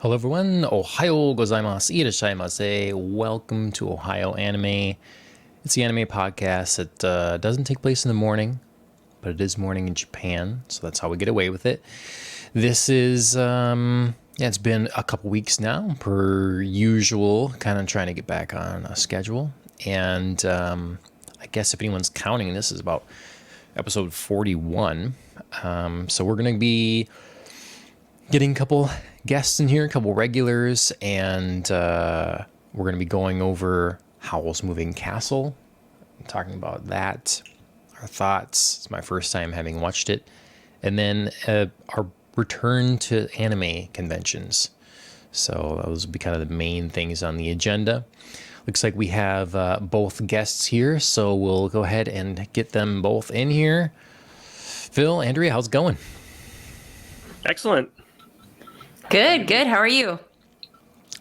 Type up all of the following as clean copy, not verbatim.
Hello everyone, Ohayou gozaimasu, irashaimase. Welcome to Ohayou Anime. It's the anime podcast that doesn't take place in the morning, but it is morning in Japan, so that's how we get away with it. This is, it's been a couple weeks now, per usual, kind of trying to get back on a schedule. And I guess if anyone's counting, this is about episode 41. So we're going to be getting a couple guests in here, a couple regulars, and we're going to be going over Howl's Moving Castle, talking about that, our thoughts. It's my first time having watched it. And then our return to anime conventions. So those will be kind of the main things on the agenda. Looks like we have both guests here, so we'll go ahead and get them both in here. Phil, Andrea, how's it going? Excellent. Good. How are you?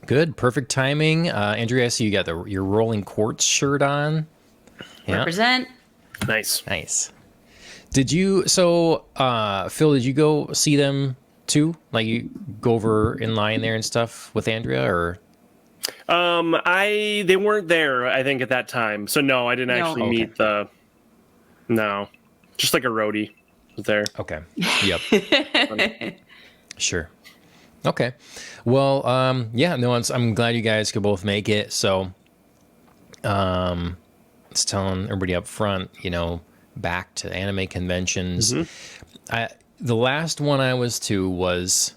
Good. Perfect timing. Andrea, I see you got your Rolling Quartz shirt on. Yeah. Represent. Nice. Did you, Phil, did you go see them too? Like you go over in line there and stuff with Andrea, or? They weren't there, I think, at that time. So no, I didn't actually meet just like a roadie was there. Okay. Yep. Sure. Okay. Well, I'm glad you guys could both make it. So, it's telling everybody up front, back to anime conventions. Mm-hmm. The last one I was to was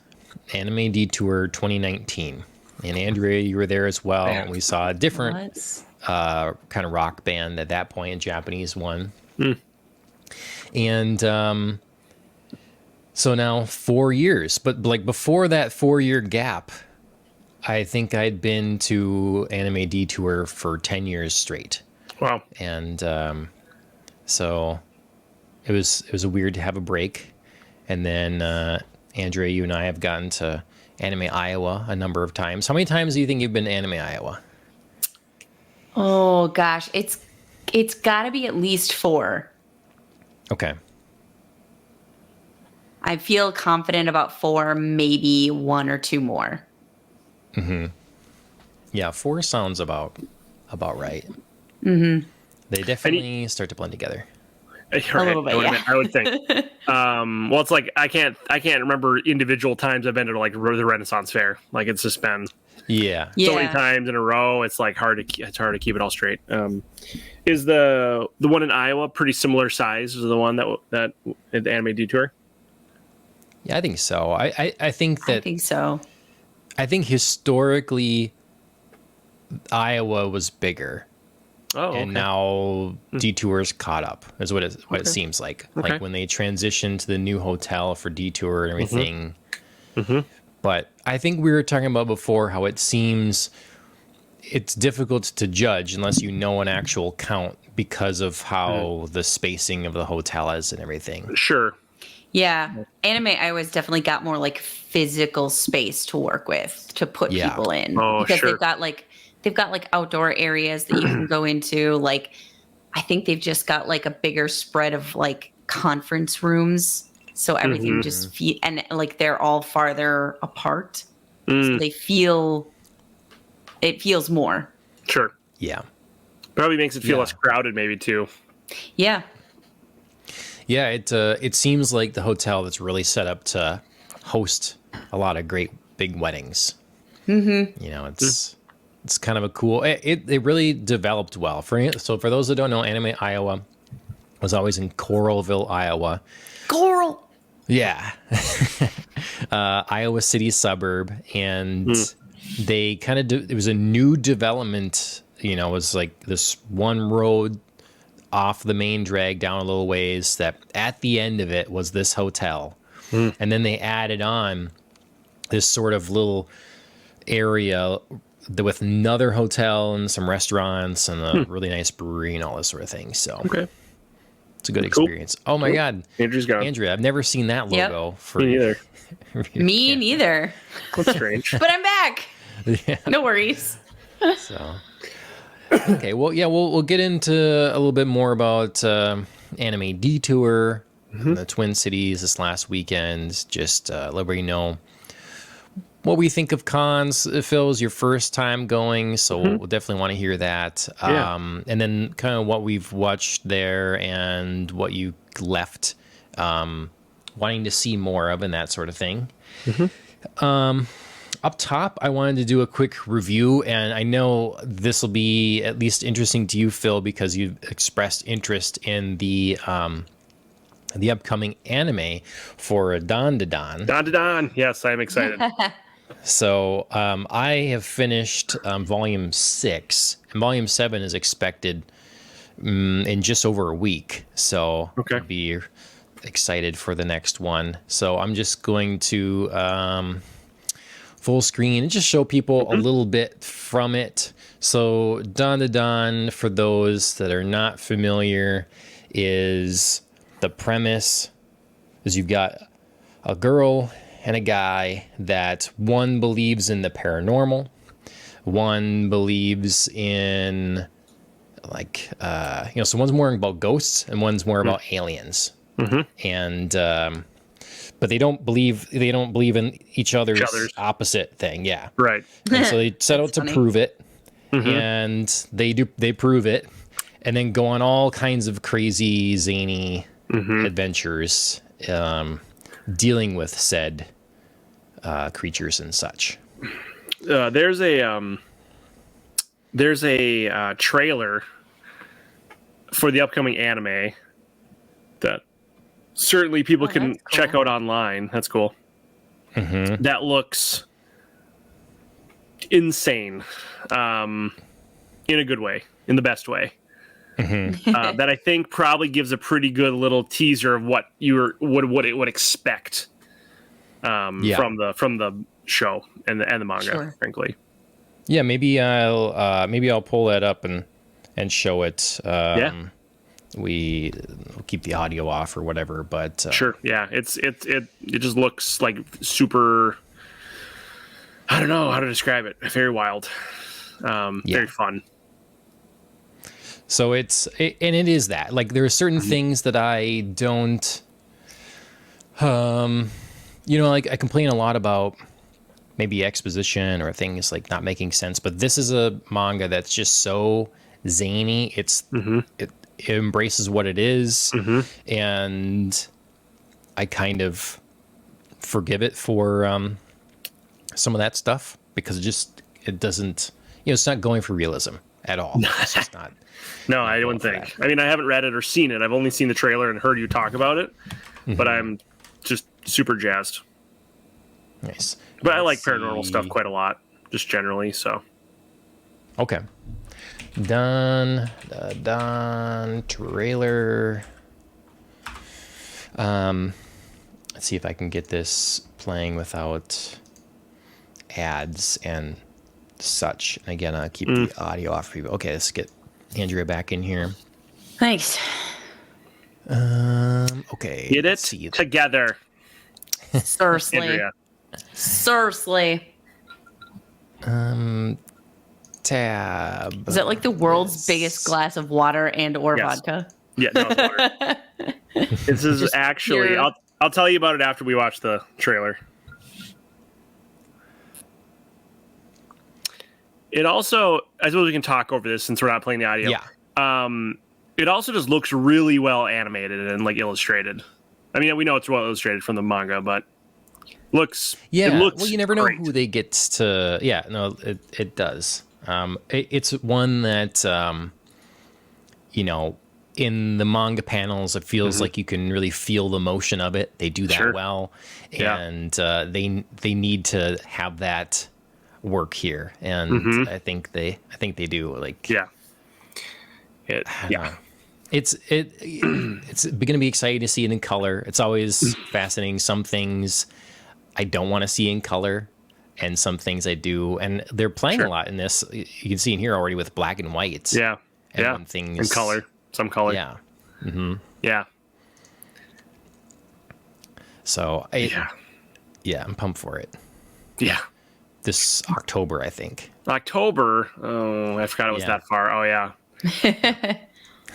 Anime Detour 2019. And Andrea, you were there as well. And we saw a different kind of rock band at that point, a Japanese one. Mm. And so now 4 years, but like before that 4-year gap, I think I'd been to Anime Detour for 10 years straight. Wow. And so it was weird to have a break. And then Andrea, you and I have gotten to Anime Iowa a number of times. How many times do you think you've been to Anime Iowa? Oh gosh, it's got to be at least 4. Okay. I feel confident about 4, maybe 1 or 2 more. Mm-hmm. Yeah, 4 sounds about right. Mm-hmm. They definitely start to blend together. A little bit, yeah. I would think. Well, it's like I can't remember individual times I've been to like the Renaissance Fair. Like it's just been so many times in a row. It's like hard to keep it all straight. Is the one in Iowa pretty similar size to the one that at the Anime Detour? Yeah, I think so. I think so. I think historically, Iowa was bigger. Oh, and now Detour's caught up, is what it seems like. Okay. Like when they transitioned to the new hotel for Detour and everything. Mm-hmm. But I think we were talking about before how it seems it's difficult to judge unless you know an actual count because of how the spacing of the hotel is and everything. Sure. Yeah. Anime Iowa's definitely got more like physical space to work with to put people in. Oh, because sure. they've got like outdoor areas that you can go into. Like I think they've just got like a bigger spread of like conference rooms. So everything just and like they're all farther apart. So it feels more. Sure. Yeah. Probably makes it feel less crowded maybe too. Yeah. Yeah, it seems like the hotel that's really set up to host a lot of great big weddings. Mm-hmm. It's kind of a cool. It really developed well. So for those that don't know, Anime Iowa was always in Coralville, Iowa. Coral. Yeah, Iowa City suburb, and they kind of it was a new development. It was like this one road off the main drag down a little ways that at the end of it was this hotel. And then they added on this sort of little area with another hotel and some restaurants and a really nice brewery and all this sort of thing. So it's a good experience. Oh my God. Andrew's gone. Andrea, I've never seen that logo. For Me neither. Me neither. That's strange. But I'm back. Yeah. No worries. So okay, well, yeah, we'll get into a little bit more about Anime Detour, the Twin Cities this last weekend. Just let everybody know what we think of cons. Phil, is your first time going, so we'll definitely want to hear that. Yeah. And then kind of what we've watched there and what you left wanting to see more of and that sort of thing. Up top, I wanted to do a quick review, and I know this will be at least interesting to you, Phil, because you've expressed interest in the upcoming anime for Dandadan. Dandadan. Yes, I'm excited. So I have finished volume 6, and volume 7 is expected in just over a week. So Okay. I'll be excited for the next one. So I'm just going to full screen and just show people a little bit from it. So Dandadan, for those that are not familiar, is the premise is you've got a girl and a guy that one believes in the paranormal, one believes in so one's more about ghosts and one's more about aliens. And but they don't believe in each other's opposite thing. Yeah. Right. And so they set out to funny. prove it, and they prove it, and then go on all kinds of crazy, zany adventures, dealing with said creatures and such. There's a trailer for the upcoming anime that certainly people can that's cool. check out online. That's cool. That looks insane, in a good way, in the best way. That I think probably gives a pretty good little teaser of what it would expect from the show and the manga, Sure. frankly. Yeah, maybe I'll pull that up and show it. We'll keep the audio off or whatever, but Sure. Yeah. It just looks like super. I don't know how to describe it. Very wild. Very fun. So it is that, like, there are certain things that I don't, like I complain a lot about maybe exposition or things like not making sense, but this is a manga that's just so zany. It embraces what it is, and I kind of forgive it for some of that stuff because it doesn't, it's not going for realism at all. It's just not. No, I wouldn't think. I mean, I haven't read it or seen it. I've only seen the trailer and heard you talk about it, but I'm just super jazzed. Nice. But I like paranormal stuff quite a lot, just generally. So. Okay. Done trailer. Let's see if I can get this playing without ads and such. And again, I'll keep the audio off for you. Okay, let's get Andrea back in here. Thanks. Okay. Get it let's see. together, Seriously. Andrea. Seriously. Tab. Is that like the world's biggest glass of water and or Yes. vodka? Yeah, no, it's water. This is actually. pure- I'll tell you about it after we watch the trailer. It also, I suppose we can talk over this since we're not playing the audio. Yeah. It also just looks really well animated and like illustrated. I mean, we know it's well illustrated from the manga, but looks. Yeah. It looks well, you never know great. who they get to. Yeah. No, it does. It's one that, in the manga panels, it feels like you can really feel the motion of it. They do that Sure. well, Yeah. and they need to have that work here, and I think they do. Like, Yeah. I don't know. It's going to be exciting to see it in color. It's always fascinating. Some things I don't want to see in color, and some things I do. And they're playing Sure. a lot in this. You can see in here already with black and white. Yeah. And Yeah. when things And color. Some color. Yeah. Yeah. So Yeah. I'm pumped for it. Yeah. This October, I think. October. Oh, I forgot it was Yeah. that far. Oh, yeah.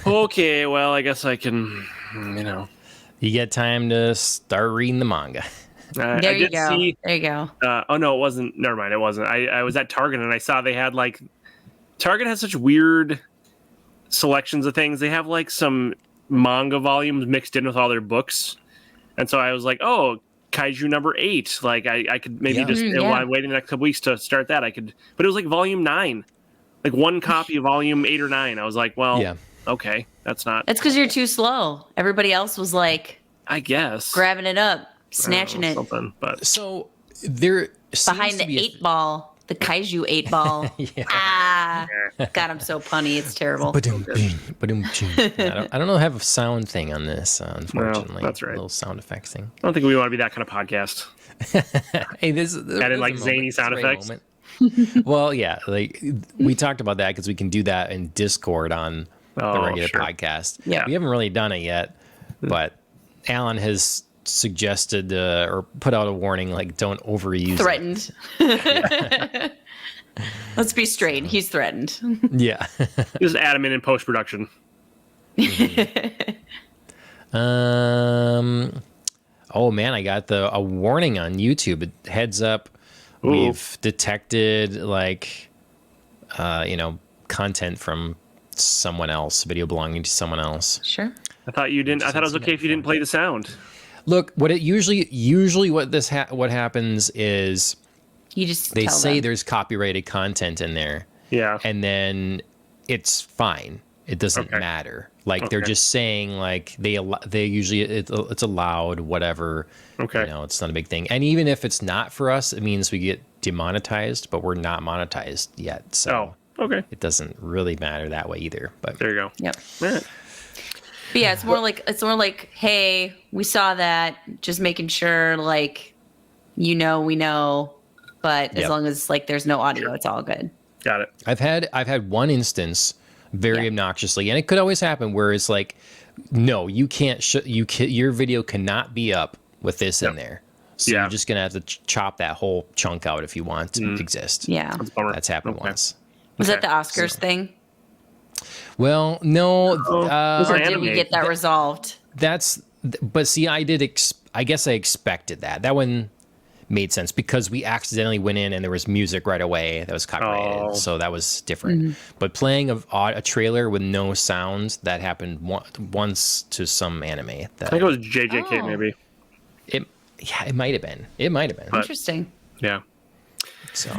Okay. Well, I guess I can, You get time to start reading the manga. There I you did go. see. There you go. Oh no, it wasn't. Never mind, it wasn't. I was at Target and I saw they had like Target has such weird selections of things. They have like some manga volumes mixed in with all their books, and so I was like, oh, Kaiju number 8. Like I could maybe just while I'm waiting the next couple weeks to start that, I could. But it was like volume 9, like one copy of volume 8 or 9. I was like, well, okay, that's not. That's because you're too slow. Everybody else was like, I guess grabbing it up, snatching it. Something, but So there Behind the 8-ball. The Kaiju 8-ball. God, I'm so punny. It's terrible. I don't know. I have a sound thing on this, unfortunately. No, that's right. A little sound effects thing. I don't think we want to be that kind of podcast. Hey, this added like zany sound effects. Well, yeah, like we talked about that because we can do that in Discord on the regular podcast. Yeah, we haven't really done it yet, but Alan has suggested or put out a warning, like don't overuse. Threatened. Let's be straight. He's threatened. Yeah. Just add him in post production. Oh man, I got a warning on YouTube. Heads up. Ooh. We've detected like content from someone else, video belonging to someone else. Sure. I thought you didn't. I thought it was okay if you didn't play the sound. Look, what it usually what happens is You just they tell say them. there's copyrighted content in there. Yeah. And then it's fine. It doesn't matter. Like they're just saying like they usually it's allowed, whatever. Okay. It's not a big thing. And even if it's not for us, it means we get demonetized, but we're not monetized yet. So it doesn't really matter that way either. But there you go. Yep. All right. But yeah, it's more like, hey, we saw that, just making sure, like, we know, but as long as like there's no audio, it's all good. Got it. I've had one instance very obnoxiously, and it could always happen where it's like, no, you can't, your video cannot be up with this in there. So you're just gonna have to chop that whole chunk out if you want to exist. Yeah, that's happened once. Was that the Oscars thing? Well, no. Or did we get that resolved? But see, I guess I expected that. That one made sense because we accidentally went in and there was music right away that was copyrighted. So that was different. But playing a trailer with no sound, that happened once to some anime. I think it was JJK maybe. It might have been. Interesting. Yeah. So,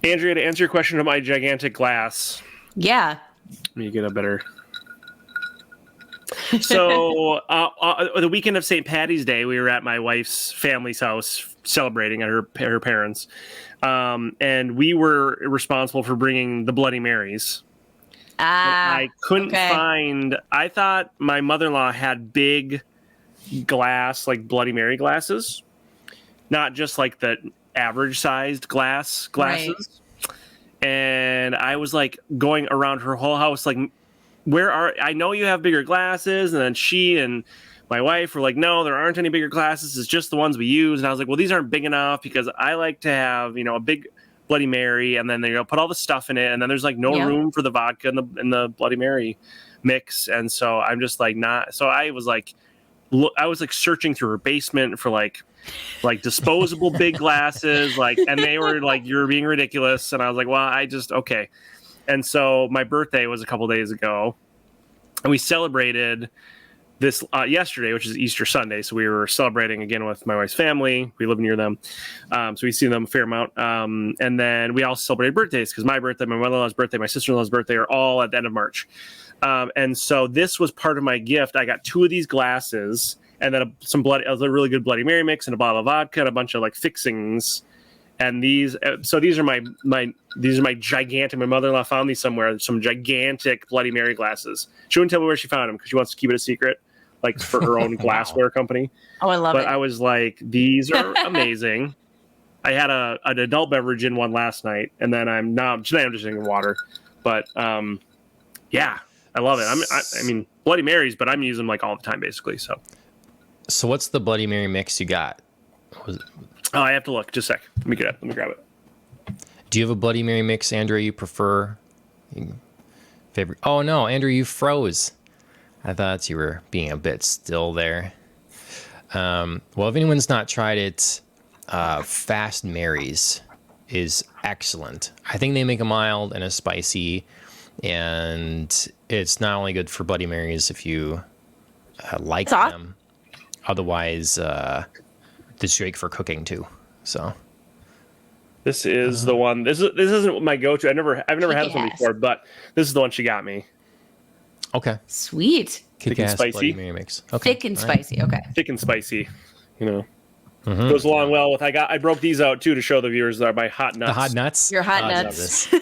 Andrea, to answer your question about my gigantic glass. Yeah. Let me get a better. So the weekend of St. Paddy's Day, we were at my wife's family's house celebrating at her parents, and we were responsible for bringing the Bloody Marys. I couldn't find. I thought my mother-in-law had big glass, like Bloody Mary glasses, not just like the average-sized glasses. Right. And I was like going around her whole house, like, I know you have bigger glasses. And then she and my wife were like, no, there aren't any bigger glasses. It's just the ones we use. And I was like, well, these aren't big enough because I like to have, a big Bloody Mary. And then they put all the stuff in it. And then there's like no room for the vodka in the Bloody Mary mix. And so I'm just like so I was like searching through her basement for like disposable big glasses, and they were like, you're being ridiculous. And I was like, well, okay. And so my birthday was a couple days ago and we celebrated this yesterday, which is Easter Sunday. So we were celebrating again with my wife's family. We live near them. So we see them a fair amount. And then we also celebrated birthdays because my birthday, my mother-in-law's birthday, my sister-in-law's birthday are all at the end of March. And so this was part of my gift. I got 2 of these glasses and then a really good Bloody Mary mix and a bottle of vodka and a bunch of like fixings. And these are my gigantic. My mother-in-law found these somewhere. Some gigantic Bloody Mary glasses. She wouldn't tell me where she found them because she wants to keep it a secret, like for her own glassware company. Oh, I love it. But I was like, these are amazing. I had an adult beverage in one last night, and then today I'm just drinking water. But yeah, I love it. I mean, Bloody Marys, but I'm using them like all the time, basically. So what's the Bloody Mary mix you got? Oh, I have to look. Just a sec. Let me grab it. Do you have a Bloody Mary mix, Andrew, you prefer? Favorite? Oh, no, Andrew, you froze. I thought you were being a bit still there. Well, if anyone's not tried it, Fast Mary's is excellent. I think they make a mild and a spicy, and it's not only good for Bloody Marys if you like them. Otherwise, it's great for cooking too. So this is the one. This isn't my go-to. I've never had this one before, but this is the one she got me. okay, Sweet. kick-ass spicy? Bloody Mary mix. Okay, Thick and all right. spicy. Okay. Thick and spicy. Goes along well with. I broke these out too to show the viewers that my hot nuts. The hot nuts. Your hot I love nuts. this.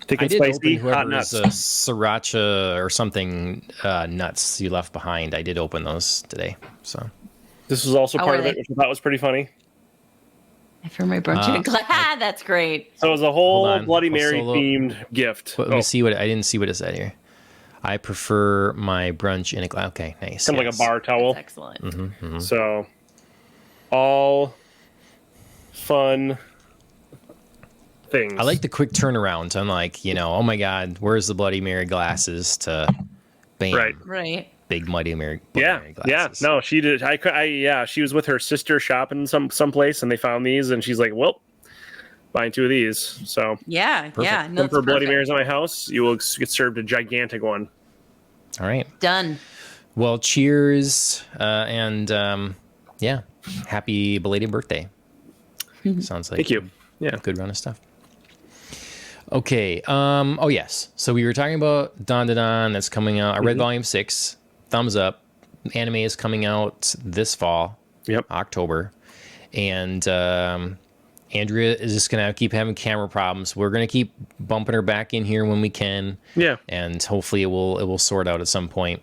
Thick I and did spicy open hot whoever's nuts. sriracha or something nuts you left behind. I did open those today. So This was also How part are of it, they? which I thought was pretty funny. For my brunch in a glass. That's great. So it was a Hold whole on. Bloody I'll Mary solo- themed gift. let me see what I didn't see what it said here. I prefer my brunch in a glass. Okay, nice. Kind of like a bar towel. That's excellent. So all fun things. I like the quick turnaround. I'm like, oh my God, where's the Bloody Mary glasses to bam, Right. Right. big Bloody Mary Yeah, glasses. no, she did. She was with her sister shopping someplace, and they found these, and she's like, "Well, buying 2 of these." So, Yeah. Yeah. No, come for it's Bloody perfect. Marys at my house, you will get served a gigantic one. All right. Done. Well, cheers. And yeah, happy belated birthday. Sounds like Thank you. Yeah, a good run of stuff. Okay. Oh, yes. So we were talking about Dandadan that's coming out. I read volume 6. Thumbs up. Anime is coming out this fall. Yep. October. And Andrea is just going to keep having camera problems. We're going to keep bumping her back in here when we can. Yeah. And hopefully it will sort out at some point.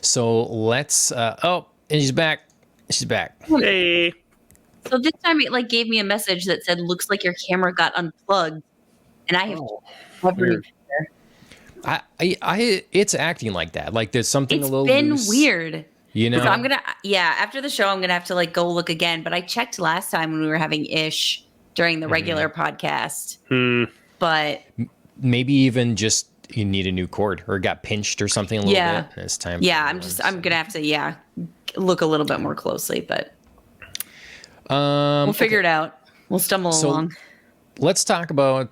So let's and she's back. She's back. Hey. So this time it gave me a message that said, "Looks like your camera got unplugged," and I have never. weird. I it's acting like that. Like there's something It's a little been loose, weird. You know. So I'm gonna, after the show, I'm gonna have to go look again. But I checked last time when we were having Ish during the regular podcast. But Maybe even just you need a new cord or it got pinched or something a little bit. And it's time. yeah, for I'm gonna have to look a little bit more closely. But one. we'll figure it out. We'll stumble along. Let's talk about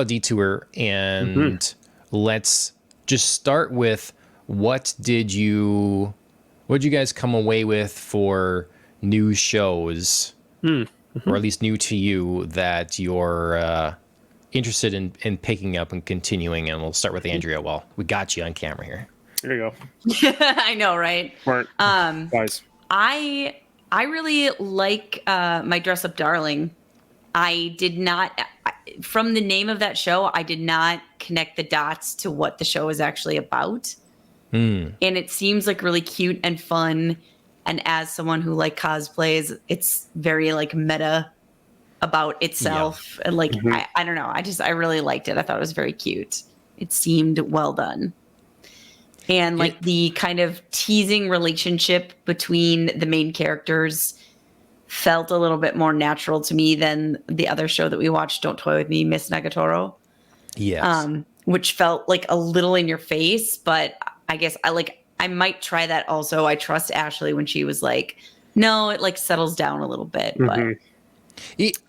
Detour and let's just start with what did you guys come away with for new shows or at least new to you that you're interested in picking up and continuing, and we'll start with Andrea. Well, we got you on camera here. There you go. I know, right? Smart. Guys. I really like My Dress Up Darling. I did not, from the name of that show, I did not connect the dots to what the show is actually about. And it seems really cute and fun. And as someone who cosplays, it's very meta about itself. And I don't know. I really liked it. I thought it was very cute. It seemed well done. And the kind of teasing relationship between the main characters felt a little bit more natural to me than the other show that we watched, Don't Toy With Me, Miss Nagatoro. Yes. Which felt a little in your face, but I guess I might try that also. I trust Ashley when she was no, it settles down a little bit. But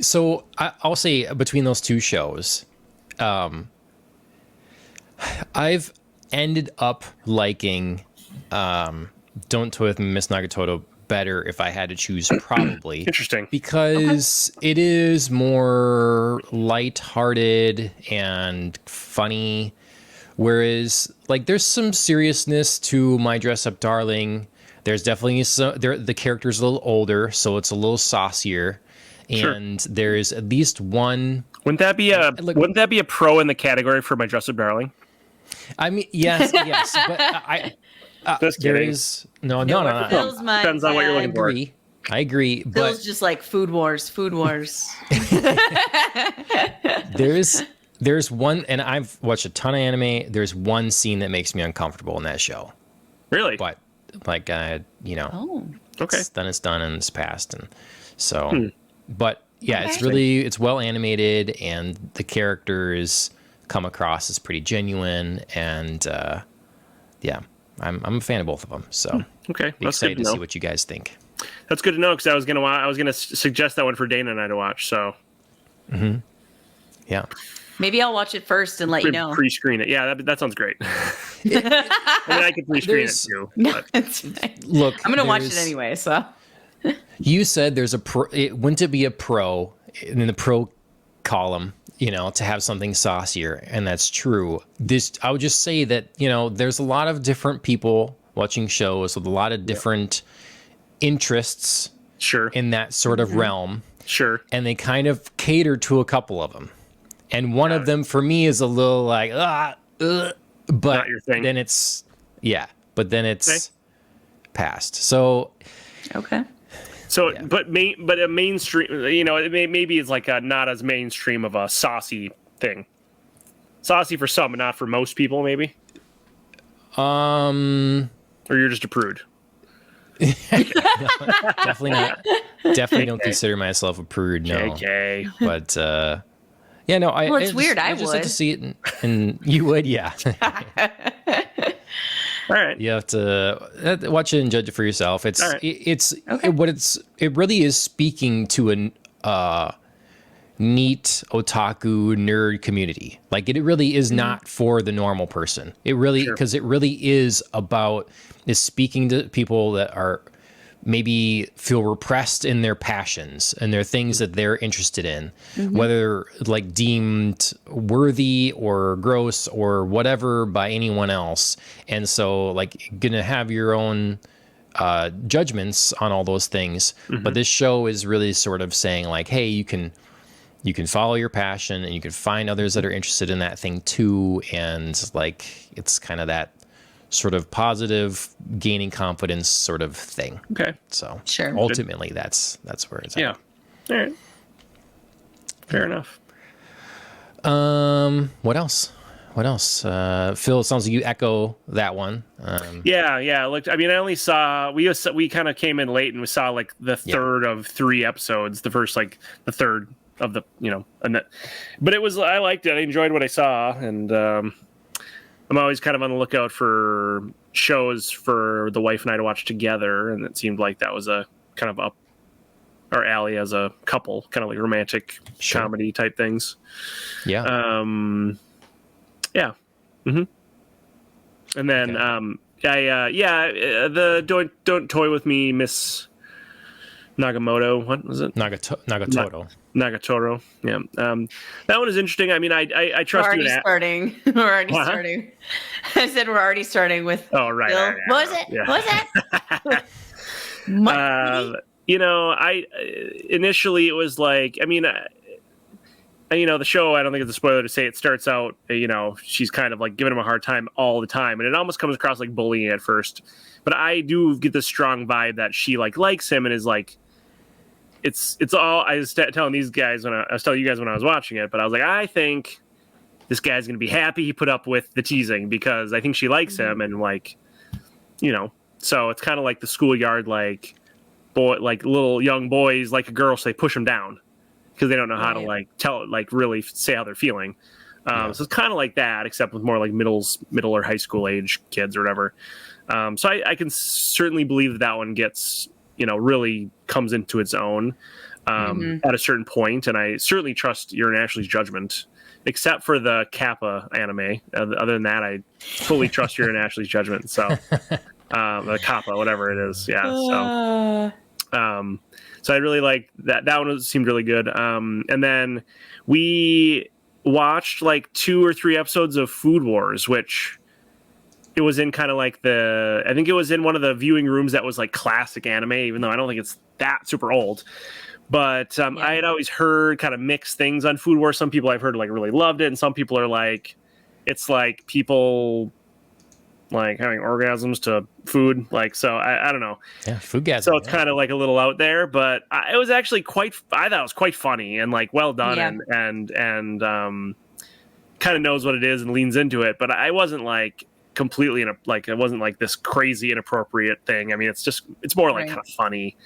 So I'll say between those two shows, I've ended up liking Don't Toy With Me, Miss Nagatoro better if I had to choose, probably. Interesting. Because it is more lighthearted and funny, whereas there's some seriousness to My Dress Up Darling. There's definitely the character's a little older, so it's a little saucier, and there's at least one. Wouldn't that be a pro in the category for My Dress Up Darling? I mean, yes, but I. Just There kidding. is no. Bill's my Depends on what you're looking for. I agree, Bill's but just Food Wars. there's one, and I've watched a ton of anime. There's one scene that makes me uncomfortable in that show. Really? But Okay. it's done and it's past, and so. But yeah, it's well animated, and the characters come across as pretty genuine, and yeah, I'm a fan of both of them. So Okay. be That's good excited to to see know. what you guys think. That's good to know because I was gonna suggest that one for Dana and I to watch. So Yeah. Maybe I'll watch it first and let you know. Pre-screen it. Yeah, that sounds great. I mean, I could pre-screen it too. But. It's fine. Look, I'm gonna watch it anyway. So you said there's a pro. It wouldn't it be a pro in the pro column, you know, to have something saucier, and that's true. I would just say that, you know, there's a lot of different people watching shows with a lot of different interests in that sort of realm. Sure. And they kind of cater to a couple of them. And one of them for me is a little like, but not your thing. Then it's, past. So, okay. So, but a mainstream, you know, maybe it's like a not as mainstream of a saucy thing. Saucy for some, but not for most people, maybe. Or you're just a prude. Definitely not. Definitely don't consider myself a prude. No. Okay. But yeah, no. Well, it's weird. I just would like to see it, and you would, yeah. All right. You have to watch it and judge it for yourself. It's right. it really is speaking to a neat otaku nerd community. Like it really is not for the normal person. It really, because it really is speaking to people that are maybe feel repressed in their passions and their things that they're interested in, whether like deemed worthy or gross or whatever by anyone else. And so like gonna have your own judgments on all those things. But this show is really sort of saying like, hey, you can follow your passion and you can find others that are interested in that thing too. And like, it's kind of that sort of positive gaining confidence sort of thing. Okay. So ultimately that's where it's at. Yeah. All right. Fair enough. What else? Phil, it sounds like you echo that one. Yeah. Look, I mean, I only saw, we kind of came in late and we saw like the third of 3 episodes, the first, like the third of the, you know, but I liked it. I enjoyed what I saw. And, I'm always kind of on the lookout for shows for the wife and I to watch together. And it seemed like that was a kind of up our alley as a couple, kind of like romantic comedy type things. Yeah. Yeah. Mm-hmm. And then, the Don't Toy With Me, Miss Nagamoto. What was it? Nagatoro. Nagatoro. Yeah. That one is interesting. I mean, I trust you. We're already starting. I said we're already starting with. Oh, right. Bill. Right. What was it? Yeah. What was it? You know, initially it was like, I mean, you know, the show, I don't think it's a spoiler to say it starts out, you know, she's kind of like giving him a hard time all the time. And it almost comes across like bullying at first. But I do get this strong vibe that she like likes him and is like, it's all, I was telling these guys I was telling you guys when I was watching it, but I was like, I think this guy's going to be happy he put up with the teasing because I think she likes him. And like, you know, so it's kind of like the schoolyard, like little young boys, like a girl, so they push them down because they don't know how to like tell, like really say how they're feeling. So it's kind of like that, except with more like middle or high school age kids or whatever. So I can certainly believe that one gets, you know, really comes into its own at a certain point. And I certainly trust your and Ashley's judgment, except for the Kappa anime. Other than that, I fully trust your and Ashley's judgment. So the Kappa, whatever it is. Yeah. So I really like that. That one seemed really good. And then we watched like 2 or 3 episodes of Food Wars, which it was in kind of like I think it was in one of the viewing rooms that was like classic anime, even though I don't think it's that super old. But I had always heard kind of mixed things on Food Wars. Some people I've heard like really loved it, and some people are like, it's like people like having orgasms to food. Like, so I don't know. Yeah, foodgasm. So it's kind of like a little out there, but it was actually I thought it was quite funny and like well done and kind of knows what it is and leans into it. But I wasn't like completely it wasn't like this crazy inappropriate thing. I mean, it's more like kind of funny.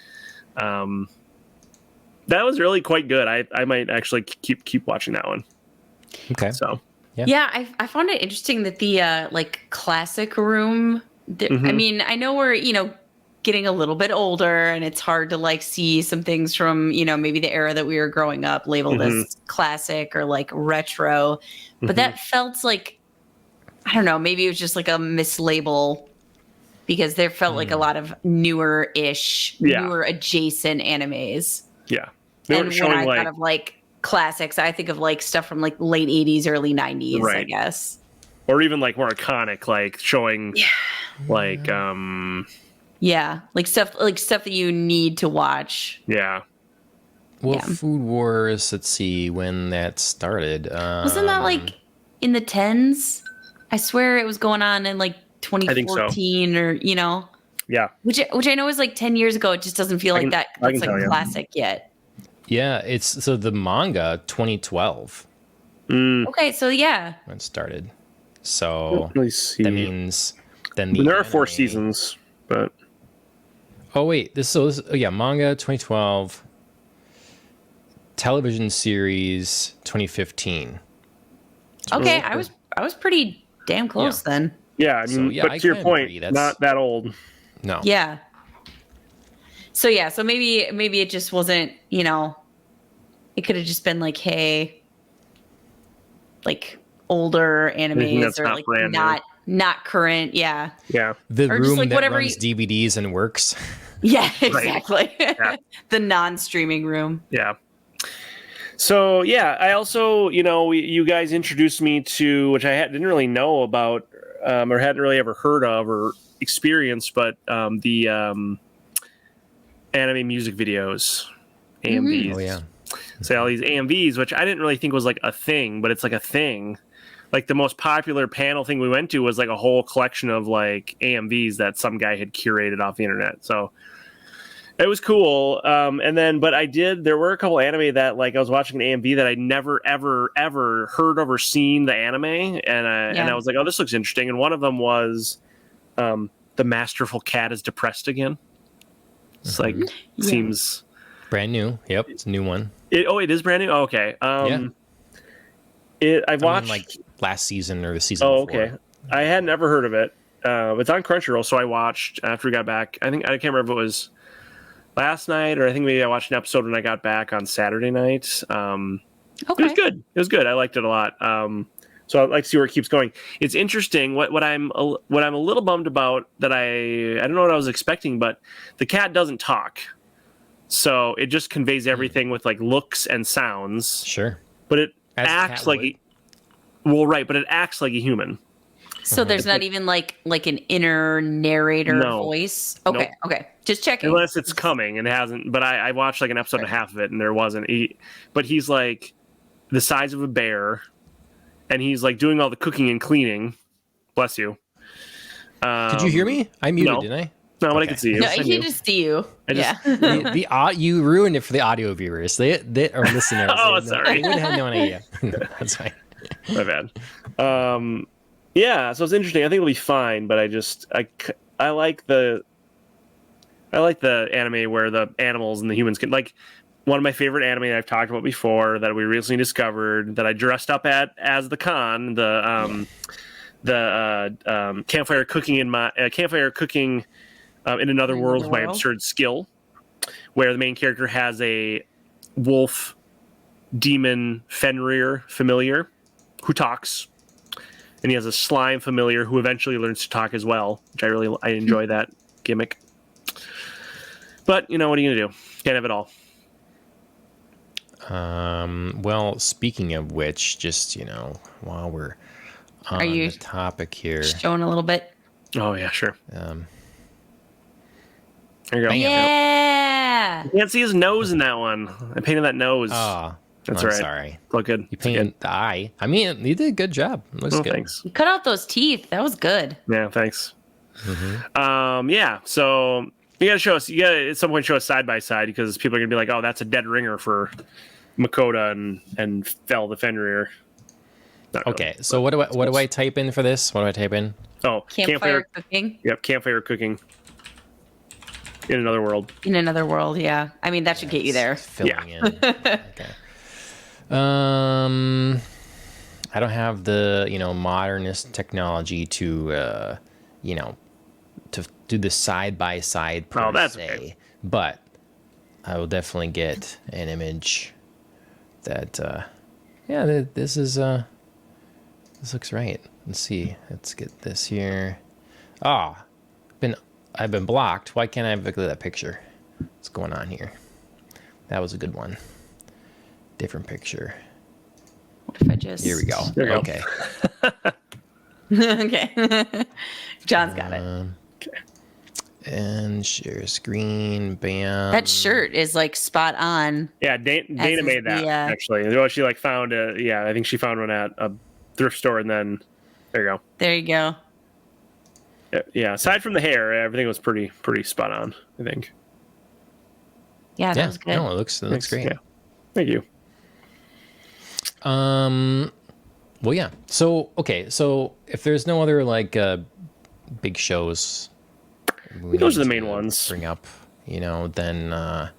That was really quite good. I might actually keep watching that one. Okay. So yeah, I found it interesting that the like classic room. I mean, I know we're getting a little bit older, and it's hard to like see some things from, you know, maybe the era that we were growing up labeled as classic or like retro. But that felt like, I don't know, maybe it was just like a mislabel because there felt like a lot of newer-ish, newer adjacent animes. Yeah. And when I thought of like classics, I think of like stuff from like late 80s, early 90s, I guess. Or even like more iconic, like showing like like stuff that you need to watch. Yeah. Well, Food Wars, let's see when that started. Wasn't that like in the 10s? I swear it was going on in like 2014 or, you know. Yeah. Which I know is like 10 years ago. It just doesn't feel like that's like classic yet. Yeah, it's so the manga 2012. Okay, so yeah. When it started. So that means then there are 4 seasons, but oh wait, manga 2012, television series 2015. Okay, I was pretty damn close then. Yeah, I mean, but to your point, not that old. No. Yeah. So maybe it just wasn't, you know, it could have just been like, hey, like older animes or like not current. Yeah. Yeah. The or room just like that whatever runs DVDs and works. Yeah, exactly. Yeah. The non-streaming room. Yeah. So yeah, I also, you know, you guys introduced me to, which I didn't really know about, or hadn't really ever heard of or experienced, but the anime music videos, AMVs. Oh yeah. So all these AMVs, which I didn't really think was like a thing, but it's like a thing. Like the most popular panel thing we went to was like a whole collection of like AMVs that some guy had curated off the internet. So it was cool. There were a couple anime that like I was watching an AMV that I never, ever, ever heard of or seen the anime. And I was like, oh, this looks interesting. And one of them was the Masterful Cat is Depressed Again. It's like, seems... Brand new. Yep. It's a new one. It is brand new? Oh, okay. I watched... like last season or the season before. Okay. I had never heard of it. It's on Crunchyroll, so I watched after we got back. I can't remember if it was last night or I think maybe I watched an episode when I got back on Saturday night. Okay. It was good. I liked it a lot. So I'd like to see where it keeps going. It's interesting. What I'm a little bummed about that I don't know what I was expecting, but the cat doesn't talk. So it just conveys everything with like looks and sounds. Sure. But it acts like but it acts like a human. So there's not even like an inner narrator voice. Okay, nope. Okay, just checking. Unless it's coming and it hasn't. But I watched like an episode and a half of it and there wasn't. But he's like the size of a bear, and he's like doing all the cooking and cleaning. Bless you. Did you hear me? I muted, didn't I? No, but I could see you. No, he just see you. You ruined it for the audio viewers. They are listeners. Sorry. They would have no idea. That's fine. My bad. Yeah, so it's interesting. I think it'll be fine, but I like the anime where the animals and the humans can, like, one of my favorite anime that I've talked about before that we recently discovered that I dressed up as the Khan, the campfire cooking in another world with my absurd skill, where the main character has a wolf demon Fenrir familiar who talks, and he has a slime familiar who eventually learns to talk as well, which I enjoy that gimmick. But you know, what are you gonna do? Can't have it all. Well, speaking of which, just while we're on the topic here, showing a little bit. Oh yeah, sure. There you go. Yeah. You can't see his nose in that one. I painted that nose. Oh, that's I'm right. Sorry. Look good. You painted the eye. I mean, you did a good job. It looks good. Thanks. You cut out those teeth. That was good. Yeah, thanks. Yeah, so you gotta at some point show us side by side because people are gonna be like, oh, that's a dead ringer for Makoto and Fel the Fenrir. Okay, really, so what do I type in for this? What do I type in? Oh, campfire cooking. Yep, campfire cooking. In another world. In another world, yeah. I mean, that should get you there. Filling in. Okay. I don't have the modernist technology to to do the side by side per that's se, okay. but I will definitely get an image that this is this looks right. Let's see. Let's get this here. I've been blocked. Why can't I look at that picture? What's going on here? That was a good one. Different picture. What if I just... Here we go. There you go. Okay. Okay. John's got it. Okay. And share screen. Bam. That shirt is like spot on. Yeah, Dana made that actually. Well, she like found I think she found one at a thrift store, and then there you go. There you go. Yeah. Aside from the hair, everything was pretty spot on, I think. Yeah, that was good. No, it looks great. Yeah. Thank you. Well, yeah. So if there's no other like big shows, those are the main ones. Bring up, then. I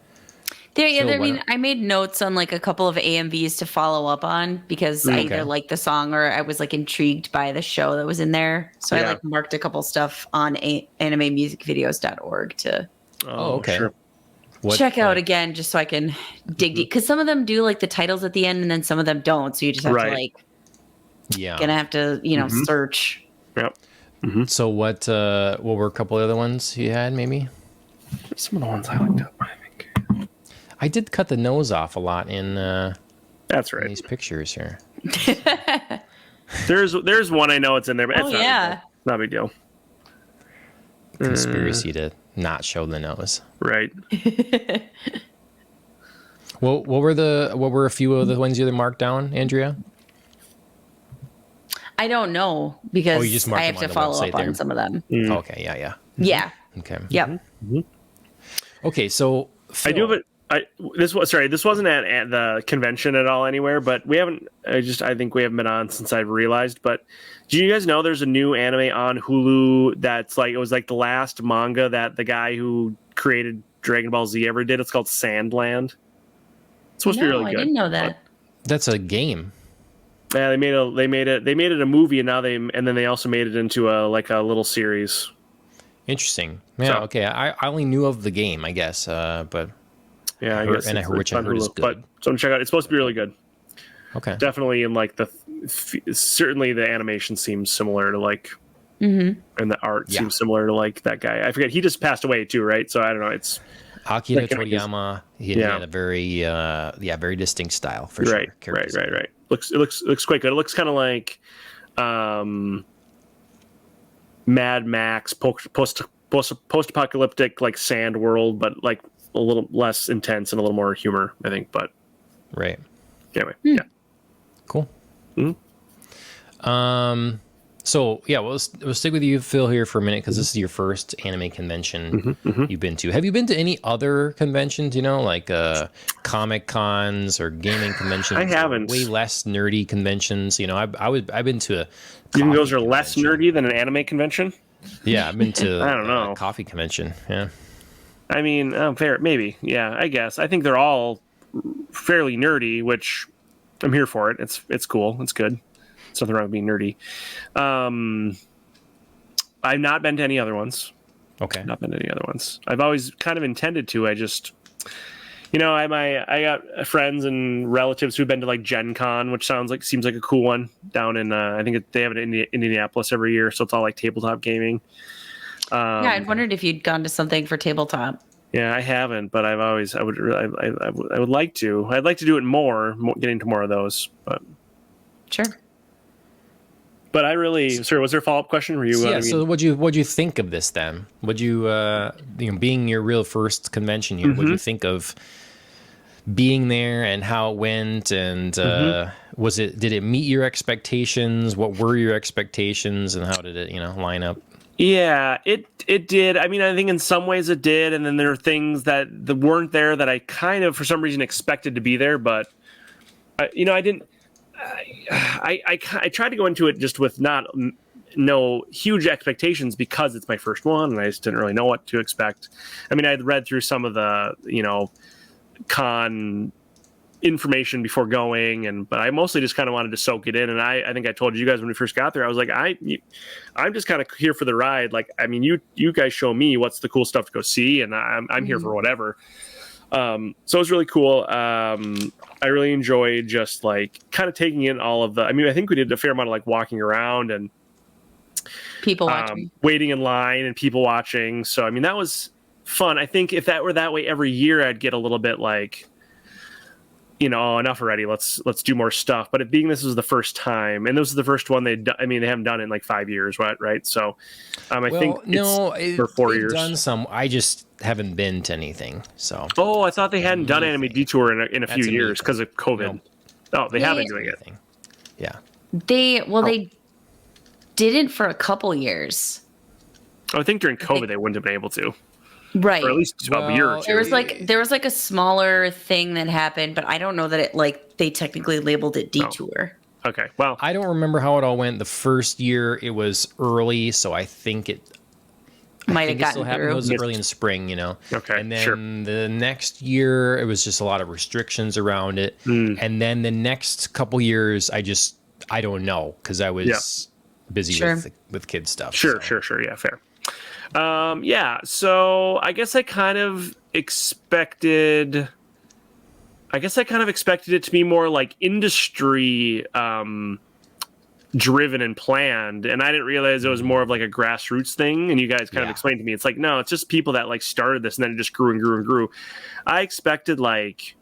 made notes on like a couple of AMVs to follow up on because I either liked the song or I was like intrigued by the show that was in there. So I like marked a couple stuff on animemusicvideos.org to Sure. check out again just so I can dig deep. Because some of them do like the titles at the end and then some of them don't. So you just have to like, gonna have to, search. Yep. Mm-hmm. So what were a couple of other ones you had maybe? Some of the ones I looked up, I think. I did cut the nose off a lot in that's right. in these pictures here. There's one I know it's in there, but it's not a big deal. Conspiracy to not show the nose. Right. Well, what were a few of the ones you marked down, Andrea? I don't know because you just marked I have them to on the follow up website on some of them. Okay, yeah. Yeah. Okay. Yep. Mm-hmm. Okay, so Phil, I do have it. This wasn't at the convention at all anywhere, but we haven't. I think we haven't been on since I've realized. But do you guys know there's a new anime on Hulu that's like it was like the last manga that the guy who created Dragon Ball Z ever did? It's called Sandland. It's supposed to be really good. I didn't know that. That's a game. Yeah, they made it a movie, and then they also made it into a little series. Interesting. Yeah. Okay. I only knew of the game, I guess, but. Yeah, I heard is good. But so check out. It's supposed to be really good. Okay. Definitely in like certainly the animation seems similar to like, and the art seems similar to like that guy. I forget. He just passed away too, right? So I don't know. It's Akira Toriyama. He had a very very distinct style for sure. Right. Looks quite good. It looks kind of like Mad Max post-apocalyptic like sand world, but like a little less intense and a little more humor, I think. But right. Anyway, yeah. Cool. Mm-hmm. So yeah, we'll stick with you, Phil, here for a minute because this is your first anime convention you've been to. Have you been to any other conventions? Like comic cons or gaming conventions? I haven't. Way less nerdy conventions. I've been to. You think those are less nerdy than an anime convention? Yeah, I've been to. I don't know. A coffee convention. Yeah. I mean, fair, maybe. Yeah, I guess. I think they're all fairly nerdy, which I'm here for it. It's cool. It's good. There's nothing wrong with being nerdy. I've not been to any other ones. Okay. Not been to any other ones. I've always kind of intended to. I just, I got friends and relatives who've been to like Gen Con, which seems like a cool one down in, I think they have it in Indianapolis every year. So it's all like tabletop gaming. I wondered if you'd gone to something for tabletop. Yeah, I haven't, but I would like to. I'd like to do it more, get into more of those. But sure. But I really, sorry, was there a follow up question for you? So what'd you think of this then? Would you, being your real first convention here, what'd you think of being there and how it went? And did it meet your expectations? What were your expectations, and how did it, line up? Yeah, it did. I mean, I think in some ways it did, and then there are things that weren't there that I kind of, for some reason, expected to be there. But I didn't. I tried to go into it just with no huge expectations because it's my first one, and I just didn't really know what to expect. I mean, I'd read through some of the con information before going, but I mostly just kind of wanted to soak it in. And I think I told you guys when we first got there, I was like, I'm just kind of here for the ride. Like, I mean, you guys show me what's the cool stuff to go see, and I'm here for whatever. So it was really cool. I really enjoyed just like kind of taking in all of I think we did a fair amount of like walking around and people watching, waiting in line and people watching. So, I mean, that was fun. I think if that were that way every year, I'd get a little bit like, enough already. Let's do more stuff. But being this was the first time, and this was the first one they haven't done it in like 5 years, right? So, I think for 4 years. Done some. I just haven't been to anything. So. Oh, I thought they hadn't done Anime Detour in a few years because of COVID. No. Oh, they have been doing it. Yeah. They didn't for a couple years. I think during COVID they wouldn't have been able to. Right. Or at least a year or two. There was like a smaller thing that happened, but I don't know that it like they technically labeled it Detour. Oh. Okay. Well, I don't remember how it all went. The first year it was early, so I think it might have gotten through. It was early in spring, Okay. And then the next year it was just a lot of restrictions around it. And then the next couple years I don't know because I was busy with kids stuff. Sure. Yeah, fair. So I guess I kind of expected it to be more like industry driven and planned, and I didn't realize it was more of like a grassroots thing. And you guys kind of explained to me, it's like, no, it's just people that like started this and then it just grew and grew and grew. I expected like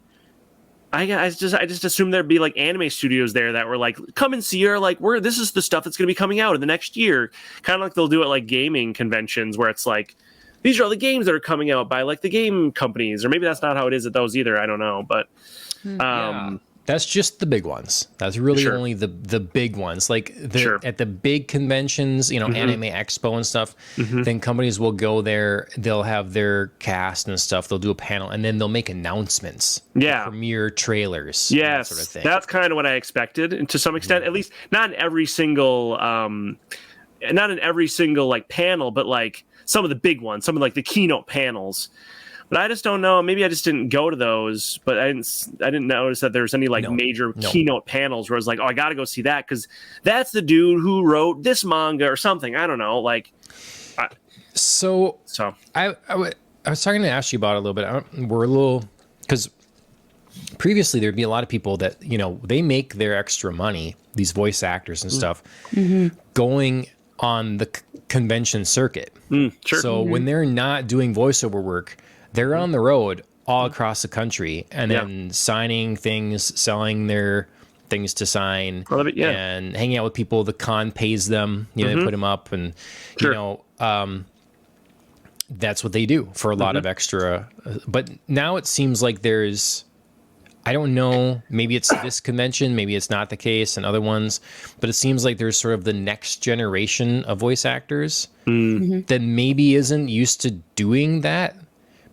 I just assumed there'd be like anime studios there that were like, come and see her. Like, this is the stuff that's going to be coming out in the next year. Kind of like they'll do it like gaming conventions where it's like, these are all the games that are coming out by like the game companies, or maybe that's not how it is at those either. I don't know, but that's just the big ones. That's really only the big ones. Like at the big conventions, Anime Expo and stuff, then companies will go there. They'll have their cast and stuff. They'll do a panel, and then they'll make announcements. Yeah. Premiere trailers. Yes. That sort of thing. That's kind of what I expected. And to some extent, at least not in every single like panel, but like some of the big ones, some of like the keynote panels. But I just don't know. Maybe I just didn't go to those. But I didn't notice that there was any like major keynote panels where I was like, oh, I got to go see that because that's the dude who wrote this manga or something. I don't know. Like, I was talking to Ashley about it a little bit. We're a little because previously there'd be a lot of people that they make their extra money, these voice actors and stuff, going on the convention circuit. Sure. So when they're not doing voiceover work, they're on the road all across the country and then signing things, selling their things to sign, and hanging out with people. The con pays them, they put them up, and that's what they do for a lot of extra. But now it seems like there's, I don't know, maybe it's this convention, maybe it's not the case, and other ones, but it seems like there's sort of the next generation of voice actors that maybe isn't used to doing that.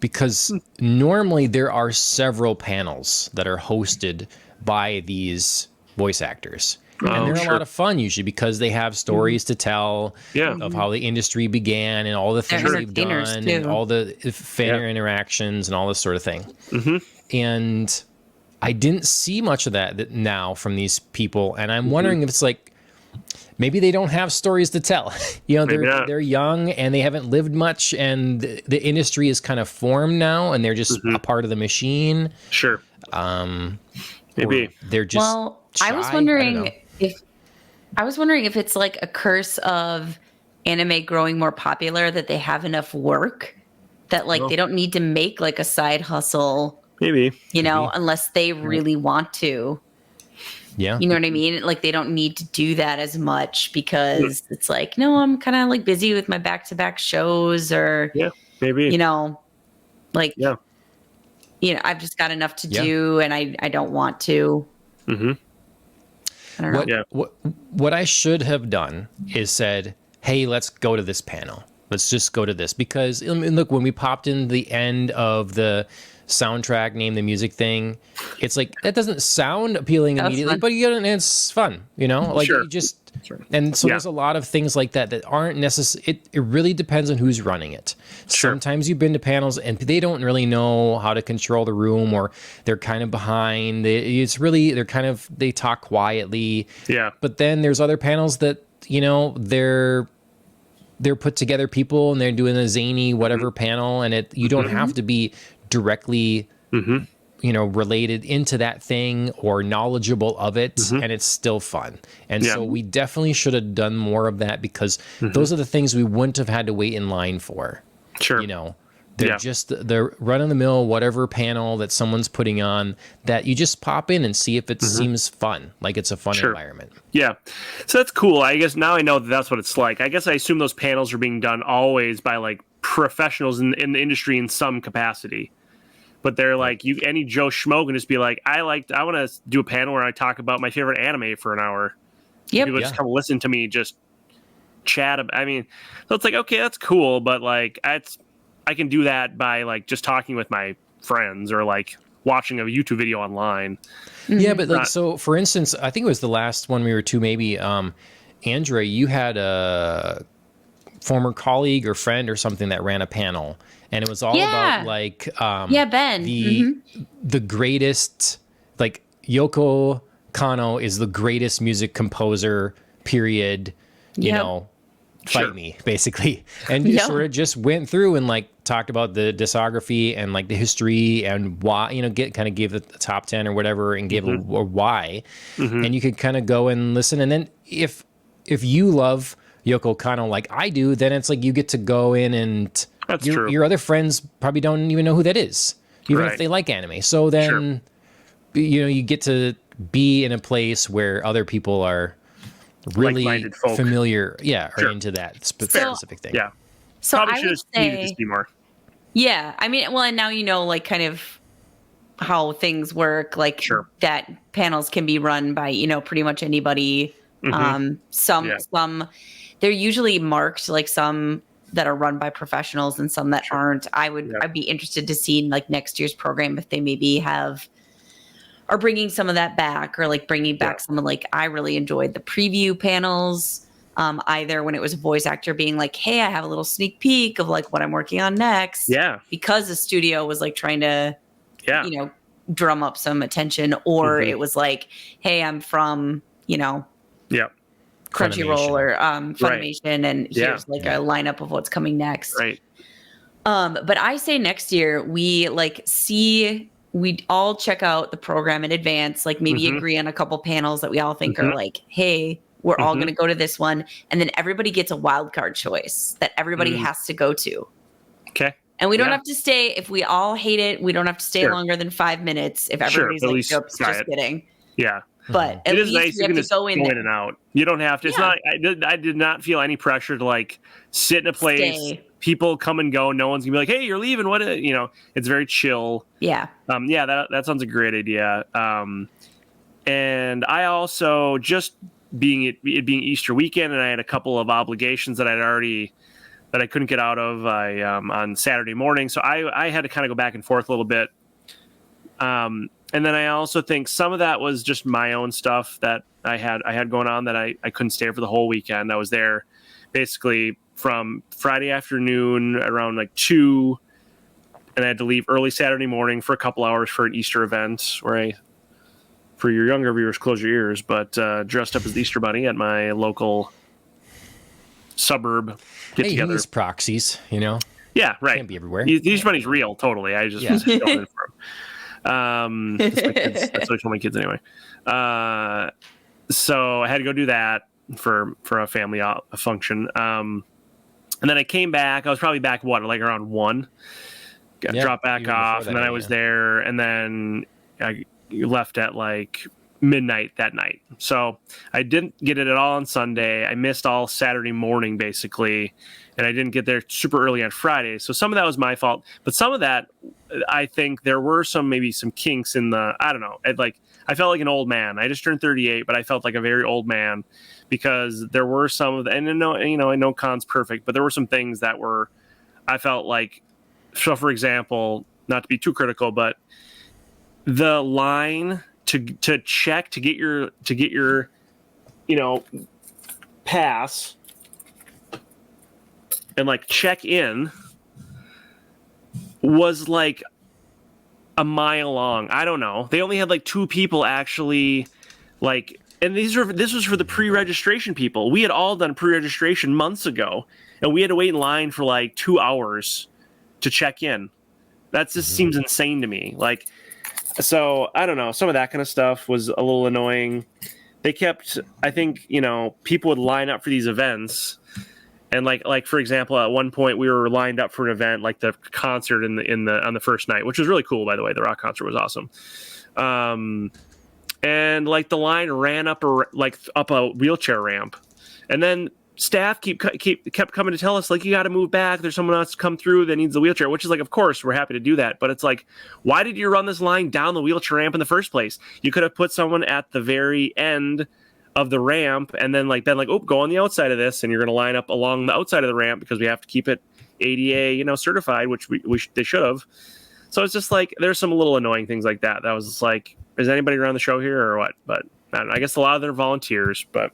Because normally there are several panels that are hosted by these voice actors. And they're a lot of fun usually because they have stories to tell of how the industry began and all the things they've done and all the fan interactions and all this sort of thing. And I didn't see much of that now from these people. And I'm wondering if it's like, maybe they don't have stories to tell. They're young and they haven't lived much, and the industry is kind of formed now, and they're just a part of the machine. Sure. Maybe they're just. Well, shy. I was wondering if it's like a curse of anime growing more popular that they have enough work that like they don't need to make like a side hustle. Maybe. Unless they really want to. Yeah. You know what I mean? Like they don't need to do that as much because it's like, no, I'm kind of like busy with my back-to-back shows or, maybe, I've just got enough to do and I don't want to. I don't know. What I should have done is said, hey, let's go to this panel. Let's just go to this because look, when we popped in the end of the soundtrack, name the music thing. It's like that doesn't sound appealing That's immediately, fun. but it's fun, like Sure. you just. Sure. And so Yeah. there's a lot of things like that aren't necessary. It really depends on who's running it. Sure. Sometimes you've been to panels and they don't really know how to control the room, or they're kind of behind. They talk quietly. Yeah. But then there's other panels that, they're put together people and they're doing a zany whatever panel, and you don't have to be directly related into that thing or knowledgeable of it, and it's still fun. And so we definitely should have done more of that, because those are the things we wouldn't have had to wait in line for. Sure. They're just the run-of-the-mill whatever panel that someone's putting on that you just pop in and see if it seems fun, like it's a fun environment. Yeah. So that's cool. I guess now I know that's what it's like. I guess I assume those panels are being done always by like professionals in the industry in some capacity. But they're like, any Joe Schmo can just be like, I want to do a panel where I talk about my favorite anime for an hour. Yep. People just come listen to me just chat. So it's like, okay, that's cool. But like, I can do that by like just talking with my friends or like watching a YouTube video online. Yeah, but like, so for instance, I think it was the last one we were to, maybe, Andrea, you had a former colleague or friend or something that ran a panel, and it was all about like Ben, the greatest, like Yoko Kanno is the greatest music composer, period. Fight me, basically. And you sort of just went through and like talked about the discography and like the history and why, gave the top 10 or whatever, and gave a why. And you could kind of go and listen. And then if you love Yoko Kanno like I do, then it's like you get to go in and your other friends probably don't even know who that is, even if they like anime. So then, you get to be in a place where other people are really familiar, or into that specific thing. Yeah. So probably I should would have needed to see more. Yeah, and now like kind of how things work. Like that panels can be run by pretty much anybody. Some they're usually marked, like some that are run by professionals and some that aren't. I'd be interested to see like next year's program if they maybe are bringing some of that back, or like bringing back some of like, I really enjoyed the preview panels, either when it was a voice actor being like, hey, I have a little sneak peek of like what I'm working on next. Yeah. Because the studio was like trying to, drum up some attention, or it was like, hey, I'm from, Crunchyroll or Funimation, and here's like a lineup of what's coming next. Right. But I say next year we we'd all check out the program in advance, like maybe agree on a couple panels that we all think are like, hey, we're all going to go to this one. And then everybody gets a wild card choice that everybody has to go to. Okay. And we don't have to stay. If we all hate it, we don't have to stay longer than 5 minutes. If everybody's like, oops, just kidding. Yeah. But at least nice. we have to go in in and out. You don't have to. It's not. I did not feel any pressure to like sit in a place. People come and go. No one's gonna be like, "Hey, you're leaving." What? It's very chill. Yeah. That sounds a great idea. And I also, just it being Easter weekend, and I had a couple of obligations that I couldn't get out of on Saturday morning, so I had to kind of go back and forth a little bit. And then I also think some of that was just my own stuff that I had going on that I couldn't stay for the whole weekend. I was there basically from Friday afternoon around like 2, and I had to leave early Saturday morning for a couple hours for an Easter event where for your younger viewers, close your ears, but dressed up as the Easter Bunny at my local suburb get-together. Use proxies, Yeah, right. Can't be everywhere. Easter Bunny's real, totally. I just was going in for him. That's what I told my kids anyway. So I had to go do that for a family function. And then I came back. I was probably back like around 1. Dropped back off, and then I was there, and then I left at like midnight that night. So I didn't get it at all on Sunday. I missed all Saturday morning basically, and I didn't get there super early on Friday. So some of that was my fault, but some of that, I think there were maybe some kinks in I don't know. I felt like an old man. I just turned 38, but I felt like a very old man because there were some of the, and I know Khan's perfect, but there were some things that I felt like, so for example, not to be too critical, but the line to check to get your pass and like check in was like a mile long. I don't know. They only had like 2 people actually like, and this was for the pre-registration people. We had all done pre-registration months ago, and we had to wait in line for like 2 hours to check in. That just seems insane to me. Like, so I don't know. Some of that kind of stuff was a little annoying. They kept, I think, people would line up for these events, and like for example, at one point we were lined up for an event like the concert on the first night, which was really cool, by the way. The rock concert was awesome. And like the line ran up a wheelchair ramp, and then staff kept coming to tell us like, you got to move back. There's someone else come through that needs the wheelchair, which is like, of course we're happy to do that, but it's like, why did you run this line down the wheelchair ramp in the first place? You could have put someone at the very end of the ramp and then like oh, go on the outside of this, and you're going to line up along the outside of the ramp because we have to keep it ADA certified, which they should have. So it's just like there's some little annoying things like that. That was just like, is anybody around the show here or what? But I don't know. I guess a lot of them are volunteers, but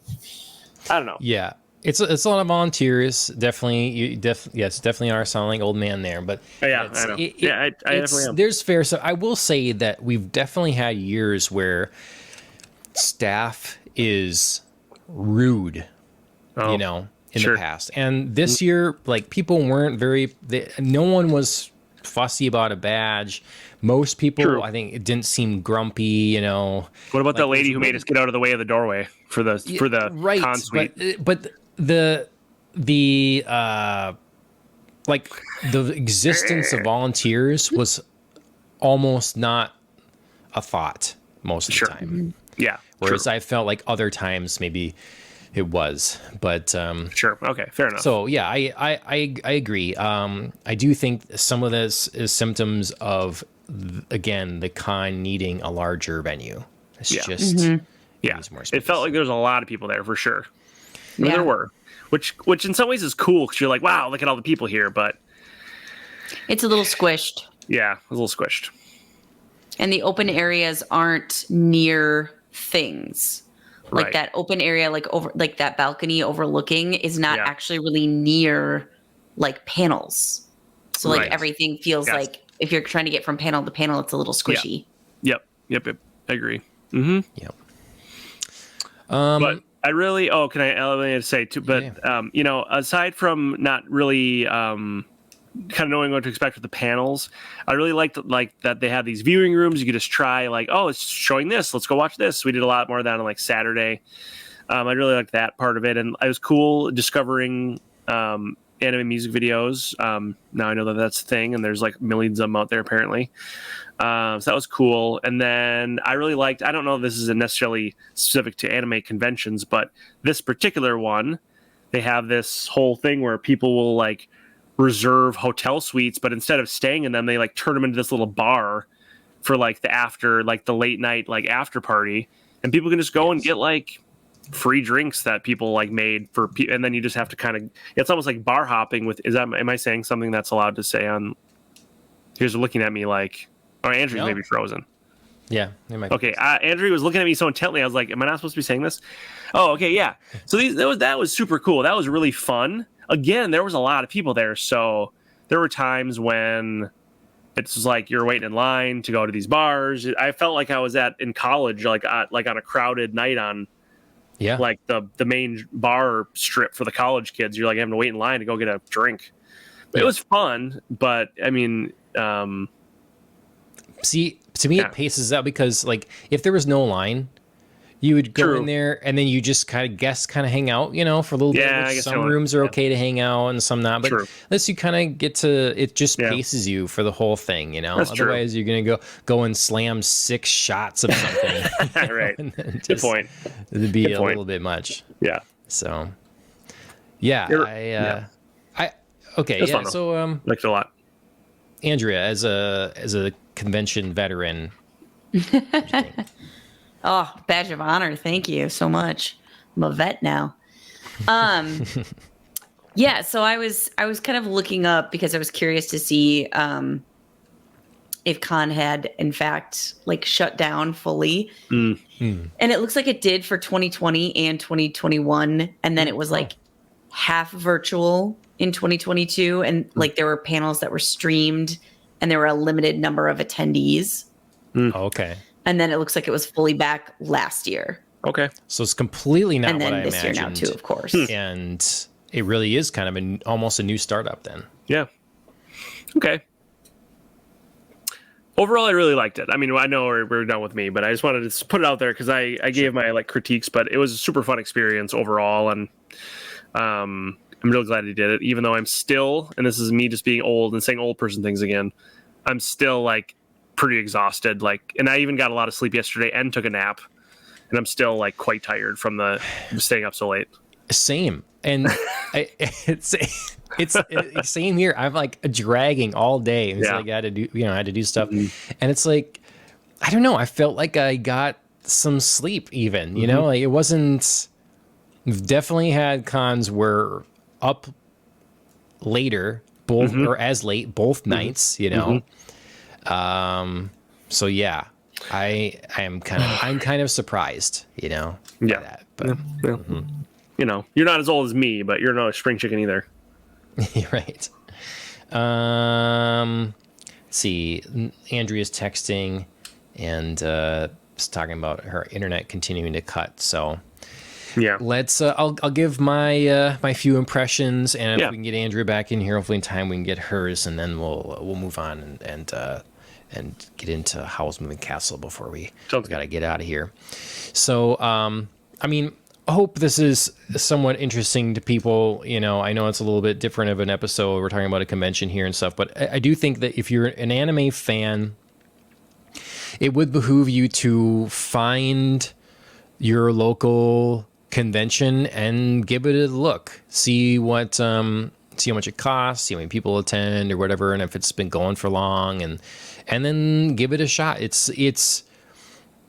I don't know. Yeah. It's a lot of volunteers. Definitely, definitely are sounding like old man there. But yeah, I know. I definitely am. There's fair. So I will say that we've definitely had years where staff is rude, in the past. And this year, like people weren't no one was fussy about a badge. Most people, I think, it didn't seem grumpy. What about that lady who made us get out of the way of the doorway for the con suite? But the existence of volunteers was almost not a thought most of the time. Yeah. Whereas I felt like other times maybe it was, but sure. Okay, fair enough. So yeah, I agree. I do think some of this is symptoms of again the con needing a larger venue. It's just it felt like there was a lot of people there for sure. There were, which in some ways is cool because you're like, wow, look at all the people here, but it's a little squished. Yeah, a little squished. And the open areas aren't near things. Like that open area, like over, like that balcony overlooking is not actually really near like panels. So like everything feels like if you're trying to get from panel to panel, it's a little squishy. Yep. I agree. Mm-hmm. Yep. But I really, can I say too, but, aside from not really, kind of knowing what to expect with the panels, I really liked that they had these viewing rooms. You could just try like, oh, it's showing this. Let's go watch this. We did a lot more of that on like Saturday. I really liked that part of it. And it was cool discovering, anime music videos. Now I know that that's a thing, and there's like millions of them out there apparently. So that was cool. And then I really liked, I don't know if this is necessarily specific to anime conventions, but this particular one, they have this whole thing where people will like reserve hotel suites, but instead of staying in them, they like turn them into this little bar for like the late night like after party, and people can just go and get like free drinks that people like made for and then you just have to kind of, it's almost like bar hopping with, am I saying something that's allowed to say on? You guys are looking at me like, oh, Andrew's maybe frozen. Yeah. Okay. Andrew was looking at me so intently. I was like, am I not supposed to be saying this? Oh, okay. Yeah. So that was super cool. That was really fun. Again, there was a lot of people there. So there were times when it's like you're waiting in line to go to these bars. I felt like I was in college, like on a crowded night on like the main bar strip for the college kids. You're like having to wait in line to go get a drink. But it was fun. But I mean, see, to me, it paces out because like if there was no line, you would go in there and then you just kind of hang out, for a little bit. I guess some rooms are okay to hang out and some not. But unless you kind of get to, it just paces you for the whole thing, That's Otherwise, true. you're going to go and slam 6 shots of something. Right. Good point. It'd be a little bit much. Yeah. So, okay. Fun, so, liked it a lot. Andrea, as a convention veteran, Oh, badge of honor. Thank you so much. I'm a vet now. So I was kind of looking up because I was curious to see if Con had in fact like shut down fully. Mm. And it looks like it did for 2020 and 2021. And then it was like half virtual in 2022. And like there were panels that were streamed and there were a limited number of attendees. Oh, okay. And then it looks like it was fully back last year. Okay. So it's completely not And what then I this imagined. year now too, of course. And it really is kind of almost a new startup then. Yeah. Okay. Overall, I really liked it. I mean, I know we're done with me, but I just wanted to put it out there because I gave my like critiques, but it was a super fun experience overall, and I'm really glad he did it. Even though I'm still, and this is me just being old and saying old person things again, I'm still like pretty exhausted. Like, and I even got a lot of sleep yesterday and took a nap, and I'm still like quite tired from staying up so late. Same, and it's same here. I'm like dragging all day. It's like I had to do stuff, and it's like I don't know. I felt like I got some sleep, even like it wasn't. We've definitely had cons where up later, both or as late both nights. So yeah, I'm kind of surprised. By that, but. You're not as old as me, but you're not a spring chicken either. Right. Let's see. Andrea's texting and is talking about her internet continuing to cut. So yeah, let's. I'll give my my few impressions, and if we can get Andrea back in here, hopefully in time we can get hers, and then we'll move on and get into Howl's Moving Castle before we gotta get out of here. So I mean. I hope this is somewhat interesting to people. I know it's a little bit different of an episode. We're talking about a convention here and stuff, but I do think that if you're an anime fan, it would behoove you to find your local convention and give it a look. See what, see how much it costs, see how many people attend or whatever, and if it's been going for long, and then give it a shot. It's.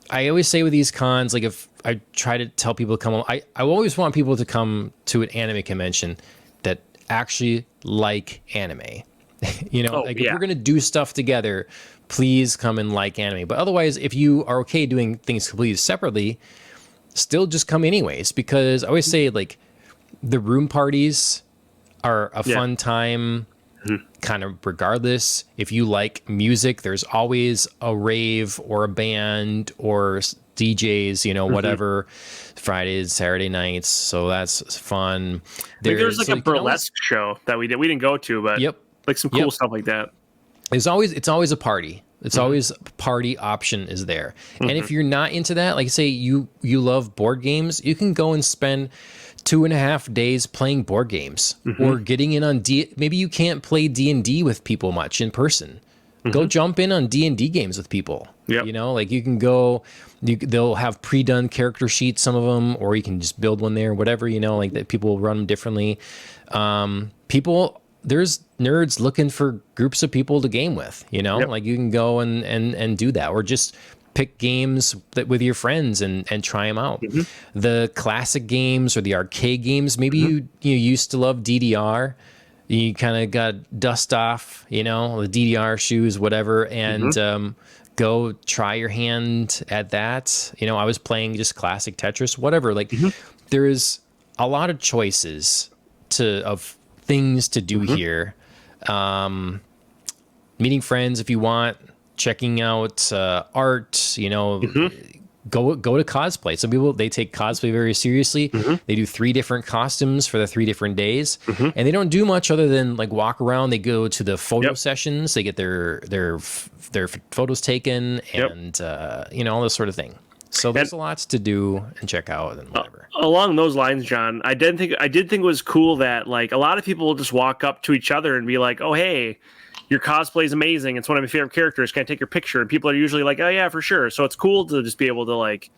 I always say with these cons, like if I try to tell people to come, I always want people to come to an anime convention that actually like anime. If we're going to do stuff together, please come and like anime. But otherwise, if you are okay doing things completely separately, still just come anyways. Because I always say like the room parties are a fun time. Kind of regardless. If you like music, there's always a rave or a band or DJs, whatever, Fridays, Saturday nights. So that's fun. There's like a burlesque show that we didn't go to, but like some cool stuff like that. It's always a party. It's always a party option is there. And if you're not into that, like say you love board games, you can go and spend 2.5 days playing board games or getting in on maybe you can't play D&D with people much in person. Go jump in on D&D games with people. Like you can go, they'll have pre-done character sheets, some of them, or you can just build one there, whatever, like that people run them differently. There's nerds looking for groups of people to game with, like you can go and do that, or just pick games that with your friends and try them out. The classic games or the arcade games, maybe you used to love DDR, you kind of got dust off, the DDR shoes, whatever, and go try your hand at that. I was playing just classic Tetris, whatever. Like there is a lot of choices of things to do here. Meeting friends if you want, checking out art, go to cosplay. Some people, they take cosplay very seriously. They do 3 different costumes for the 3 different days, and they don't do much other than like walk around. They go to the photo sessions, they get their photos taken, and all this sort of thing. So there's a lot to do and check out and whatever. Along those lines, John, I did think it was cool that like a lot of people will just walk up to each other and be like, "Oh, hey, your cosplay is amazing. It's one of my favorite characters. Can I take your picture?" And people are usually like, "Oh yeah, for sure." So it's cool to just be able to like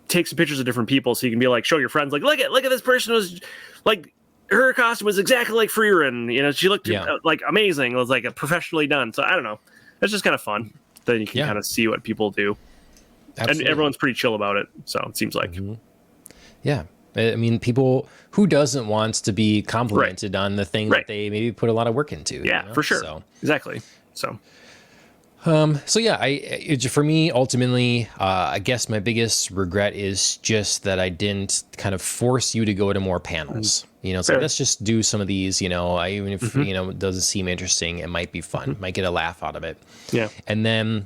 take some pictures of different people, so you can be like, show your friends, like, look at this person was like, her costume was exactly like Freerin. She looked like amazing. It was like professionally done. So I don't know. It's just kind of fun. Then you can kind of see what people do. Absolutely. And everyone's pretty chill about it. So it seems like. Yeah. I mean, people who doesn't want to be complimented on the thing that they maybe put a lot of work into. Yeah, for sure. So. Exactly. So, So yeah, for me, ultimately, I guess my biggest regret is just that I didn't kind of force you to go to more panels. You know, it's like, Fair. let's just do some of these, you know, even if, you know, it doesn't seem interesting, it might be fun, might get a laugh out of it. Yeah. And then,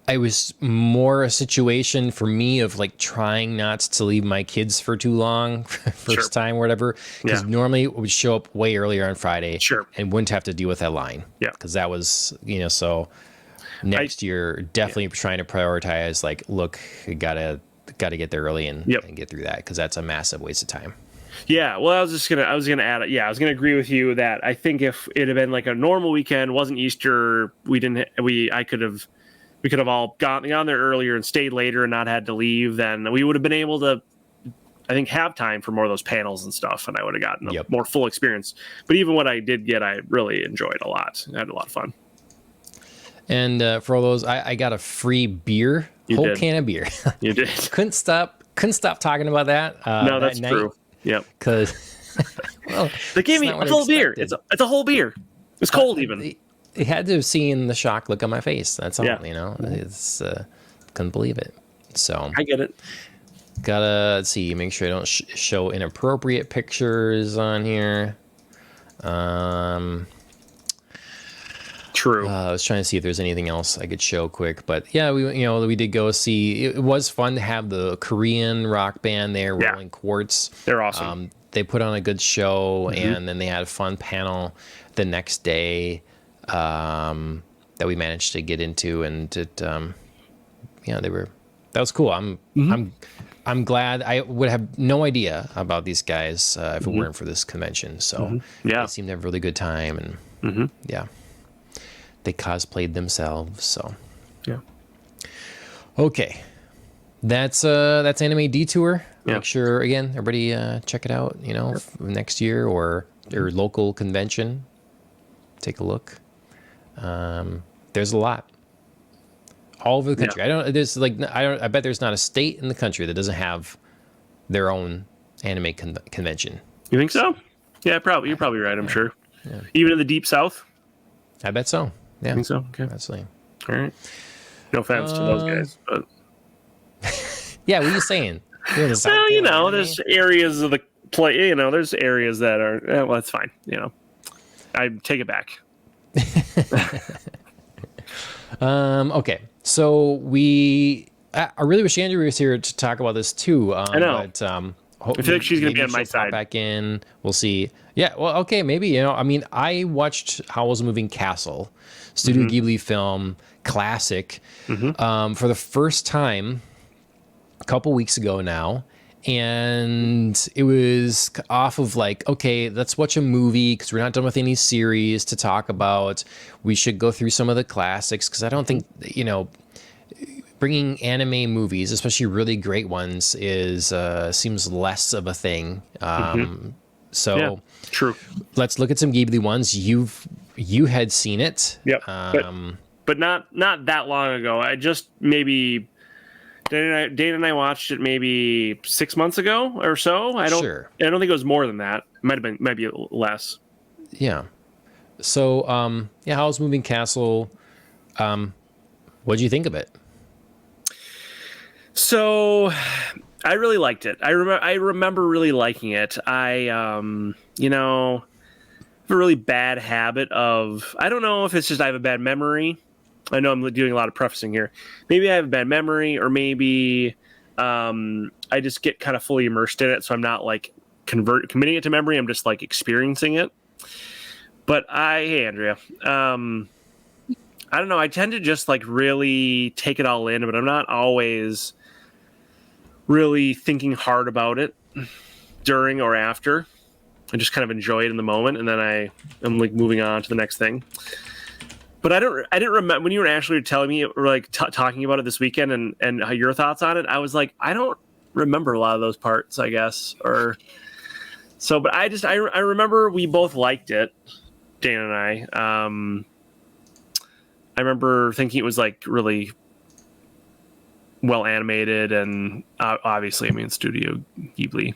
it was more a situation for me of like trying not to leave my kids for too long, first time or whatever. Because Yeah. normally it would show up way earlier on Friday, Sure. and wouldn't have to deal with that line. Yeah. Because that was, you know, so next year definitely trying to prioritize. Like, look, you gotta get there early and get through that, because that's a massive waste of time. Yeah, well, I was gonna add. Yeah, I was gonna agree with you that I think if it had been like a normal weekend, wasn't Easter, we could have all gone there earlier and stayed later and not had to leave. Then we would have been able to, I think, have time for more of those panels and stuff, and I would have gotten a more full experience. But even what I did get, I really enjoyed a lot. I had a lot of fun. And for all those, I got a free beer, whole can of beer. You did. Couldn't stop talking about that. No, that that's night, true. Yep. Because well, they gave me a full beer. It's a whole beer. It's cold even. They had to have seen the shock look on my face. That's all. Yeah. You know, it's couldn't believe it. So I get it. Gotta, let's see, make sure I don't show inappropriate pictures on here. True. I was trying to see if there's anything else I could show quick, but yeah, we did go see. It was fun to have the Korean rock band there, Rolling Quartz. They're awesome. They put on a good show, and then they had a fun panel the next day that we managed to get into, and it, that was cool. I'm glad. I would have no idea about these guys if it weren't for this convention. So they seemed to have a really good time, and they cosplayed themselves. So okay, that's Anime Detour. Make sure again, everybody check it out. You know, next year or their local convention. Take a look. There's a lot all over the country. I bet there's not a state in the country that doesn't have their own anime convention. You think so? Yeah, probably. You're probably right. I'm sure. Yeah. Even in the deep south. I bet so. Yeah, I think so. Okay, absolutely. All right. No offense to those guys, but yeah, what are you saying? Well, there's areas of the play. You know, there's areas that are. Well, that's fine. You know, I take it back. Okay, so I really wish Andrew was here to talk about this too. I know. But, I feel like she's going to be on my side. Back in, we'll see. Yeah, well, okay, maybe. You know, I mean, I watched Howl's Moving Castle, Studio Ghibli film, classic, for the first time a couple weeks ago now. And it was off of like, okay, let's watch a movie because we're not done with any series to talk about. We should go through some of the classics because I don't think, you know, bringing anime movies, especially really great ones, seems less of a thing. So true. Let's look at some Ghibli ones. You had seen it. Yep. But not that long ago. I just maybe Dana and I watched it maybe 6 months ago or so. I don't think it was more than that. It might be less. Yeah. So Howl's Moving Castle. What did you think of it? So I really liked it. I remember really liking it. I have a really bad habit of, I don't know if it's just I have a bad memory. I know I'm doing a lot of prefacing here. Maybe I have a bad memory, or maybe I just get kind of fully immersed in it, so I'm not like committing it to memory. I'm just like experiencing it. But hey, Andrea, I don't know. I tend to just like really take it all in, but I'm not always really thinking hard about it during or after. I just kind of enjoy it in the moment, and then I'm like moving on to the next thing. But I didn't remember when you were actually telling me, or like talking about it this weekend, and how your thoughts on it. I was like, I don't remember a lot of those parts, I guess, or so. But I remember we both liked it, Dan and I. I remember thinking it was like really well animated, and obviously, I mean, Studio Ghibli.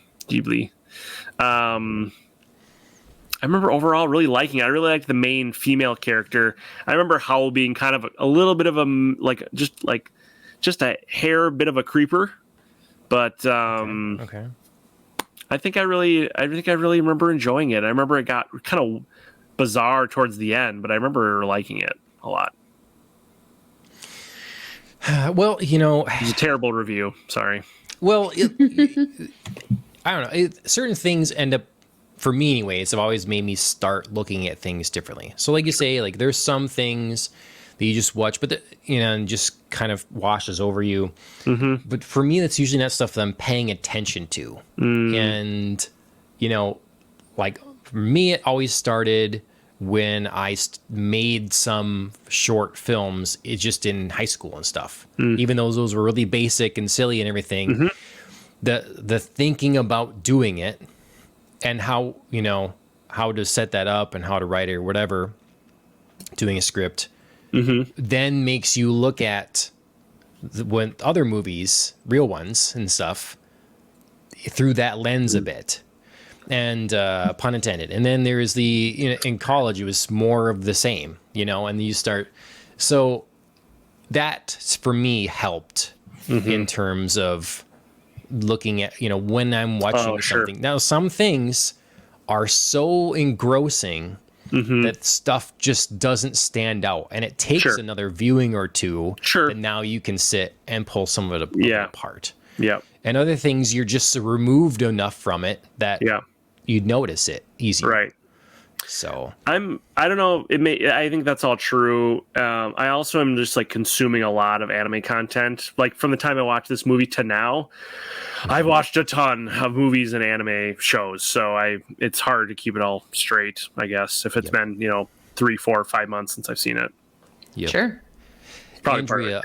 I remember overall really liking it. I really liked the main female character. I remember Howl being kind of a little bit of a just a hair bit of a creeper, but Okay. I think I really remember enjoying it. I remember it got kind of bizarre towards the end, but I remember liking it a lot. Well, It was a terrible review. Sorry. Well, I don't know. Certain things end up, for me anyways, have always made me start looking at things differently. So like you say, like there's some things that you just watch, but and just kind of washes over you. Mm-hmm. But for me, that's usually not stuff that I'm paying attention to. And, like for me, it always started when I made some short films, it's just in high school and stuff. Even though those were really basic and silly and everything, the thinking about doing it and how to set that up and how to write it or whatever, doing a script, then makes you look at when other movies, real ones and stuff, through that lens a bit. And pun intended. And then there's in college, it was more of the same, and you start. So that for me helped in terms of looking at, when I'm watching something. Now, some things are so engrossing that stuff just doesn't stand out. And it takes another viewing or two. But now you can sit and pull some of it apart. Yeah. And other things, you're just removed enough from it that you'd notice it easier. Right. So I don't know. I think that's all true. I also am just like consuming a lot of anime content. Like from the time I watched this movie to now, I've watched a ton of movies and anime shows. So it's hard to keep it all straight, I guess, if it's been, 3, 4, 5 months since I've seen it. Yep. Sure. Probably Andrea,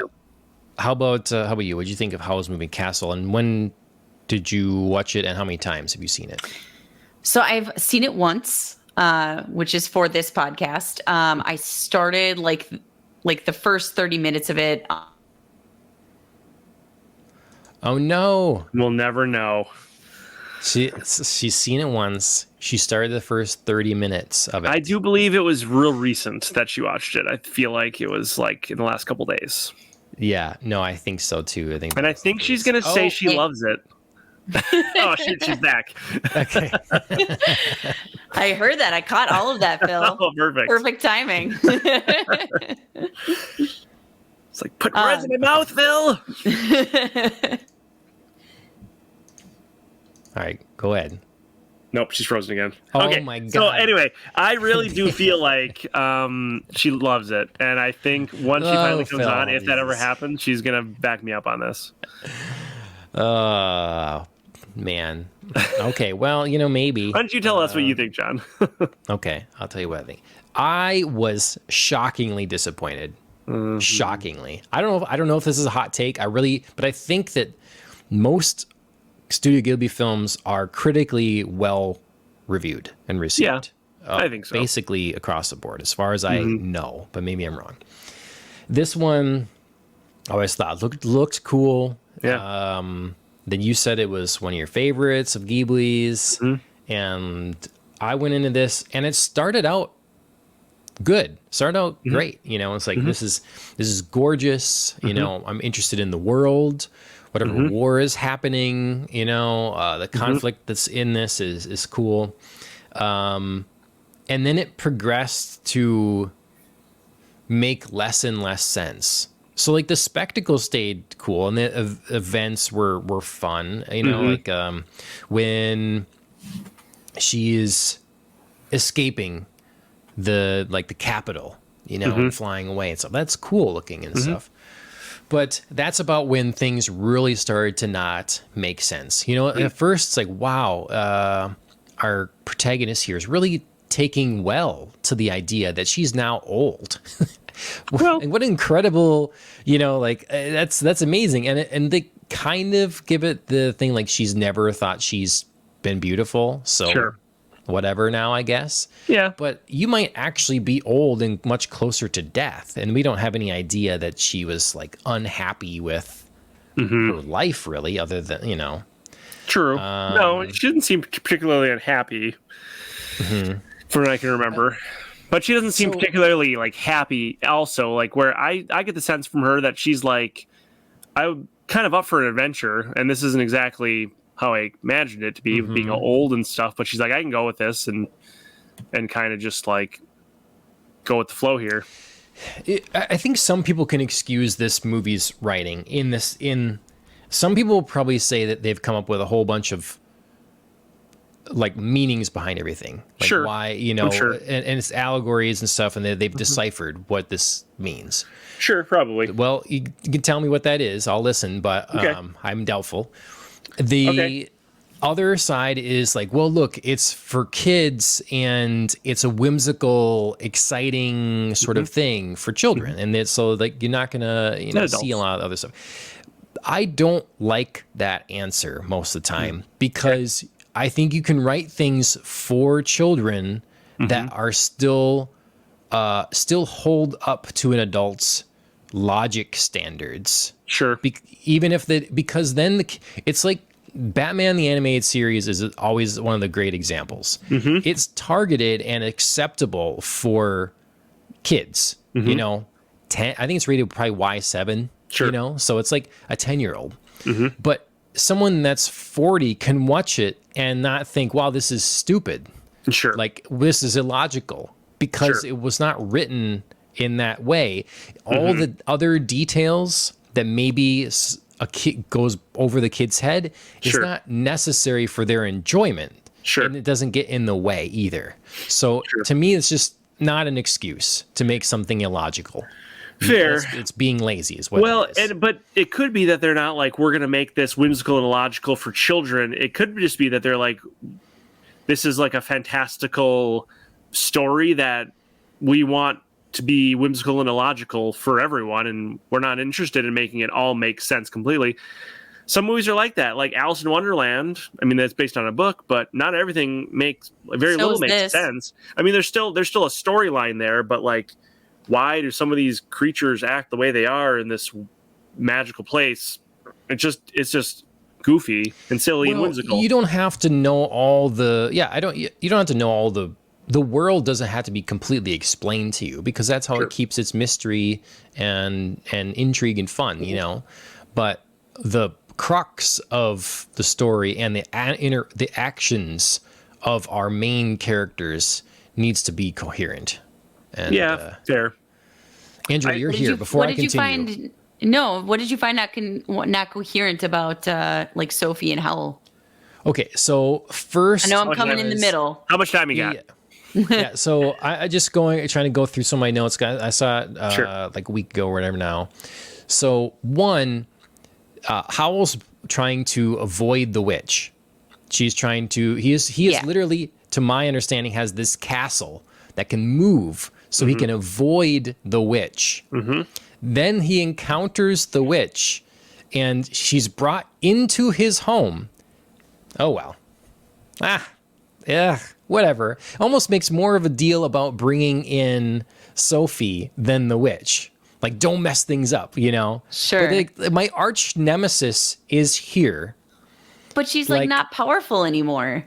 how about you? What did you think of Howl's Moving Castle, and when did you watch it, and how many times have you seen it? So I've seen it once, which is for this podcast. I started like the first 30 minutes of it. Oh no! We'll never know. She's seen it once. She started the first 30 minutes of it. I do believe it was real recent that she watched it. I feel like it was like in the last couple days. Yeah, no, I think so too. I think she's gonna say she loves it. Oh shoot, she's back. Okay. I heard that. I caught all of that, Phil. Oh, perfect. Perfect timing. It's like, put words in my mouth, Phil. All right, go ahead. Nope, she's frozen again. Oh okay. my god. So anyway, I really do feel like she loves it. And I think once she finally comes Phil, on, if that ever happens, she's going to back me up on this. Man. Okay, well, maybe. Why don't you tell us what you think, John? Okay, I'll tell you what I think. I was shockingly disappointed. Shockingly. I don't know if this is a hot take. But I think that most Studio Ghibli films are critically well reviewed and received. Yeah, I think so. Basically across the board, as far as I know, but maybe I'm wrong. This one, I always thought looked cool. Yeah. Then you said it was one of your favorites of Ghibli's, and I went into this, and it started out good. Started out great. It's like this is gorgeous. I'm interested in the world. Whatever war is happening, the conflict that's in this is cool. And then it progressed to make less and less sense. So like the spectacle stayed cool and the events were fun. Like when she is escaping the capital, and flying away and stuff. That's cool looking and stuff. But that's about when things really started to not make sense. At first it's like, wow, our protagonist here is really taking well to the idea that she's now old. Well, what incredible, that's amazing. And they kind of give it the thing like she's never thought she's been beautiful. So sure. Whatever now, I guess. Yeah. But you might actually be old and much closer to death. And we don't have any idea that she was like unhappy with her life, really, other than, True. No, she didn't seem particularly unhappy. from what I can remember. But she doesn't seem particularly like happy. Also, like where I get the sense from her that she's like, I'm kind of up for an adventure, and this isn't exactly how I imagined it to be, being old and stuff. But she's like, I can go with this and kind of just like go with the flow here. I think some people can excuse this movie's writing in some people will probably say that they've come up with a whole bunch of like meanings behind everything. Like sure. Why, sure. and it's allegories and stuff, and they've deciphered what this means. Sure, probably. Well, you can tell me what that is. I'll listen, but okay. I'm doubtful. The other side is like, well, look, it's for kids and it's a whimsical, exciting sort of thing for children. And it's so like you're not gonna see a lot of other stuff. I don't like that answer most of the time because I think you can write things for children that are still hold up to an adult's logic standards. Sure. Because then it's like Batman the Animated Series is always one of the great examples. It's targeted and acceptable for kids. 10, I think it's rated probably Y7. Sure. So it's like a 10-year-old. But someone that's 40 can watch it and not think, wow, this is stupid. Sure. Like, this is illogical because it was not written in that way. All the other details that maybe a kid goes over the kid's head is not necessary for their enjoyment. Sure. And it doesn't get in the way either. So to me, it's just not an excuse to make something illogical. Fair. It's being lazy is what it is. But it could be that they're not like, we're going to make this whimsical and illogical for children. It could just be that they're like, this is like a fantastical story that we want to be whimsical and illogical for everyone, and we're not interested in making it all make sense completely. Some movies are like that, like Alice in Wonderland. I mean, that's based on a book, but not everything makes little makes sense. I mean, there's still a storyline there, but like, why do some of these creatures act the way they are in this magical place? It's just goofy and silly and whimsical. You don't have to know all the you don't have to know all the world doesn't have to be completely explained to you because that's how it keeps its mystery and intrigue and fun, But the crux of the story and the actions of our main characters needs to be coherent. And, fair. Andrew, you're here. Before I continue. What did you find not coherent about like Sophie and Howl? Okay, so first, I know I'm coming in the middle. How much time you got? Yeah, so I just trying to go through some of my notes. I saw it like a week ago or whatever now. So one, Howl's trying to avoid the witch. She's trying to. He is literally, to my understanding, has this castle that can move, so he can avoid the witch. Then he encounters the witch, and she's brought into his home. Oh well. Whatever. Almost makes more of a deal about bringing in Sophie than the witch. Like, don't mess things up, Sure. But my arch nemesis is here. But she's like not powerful anymore.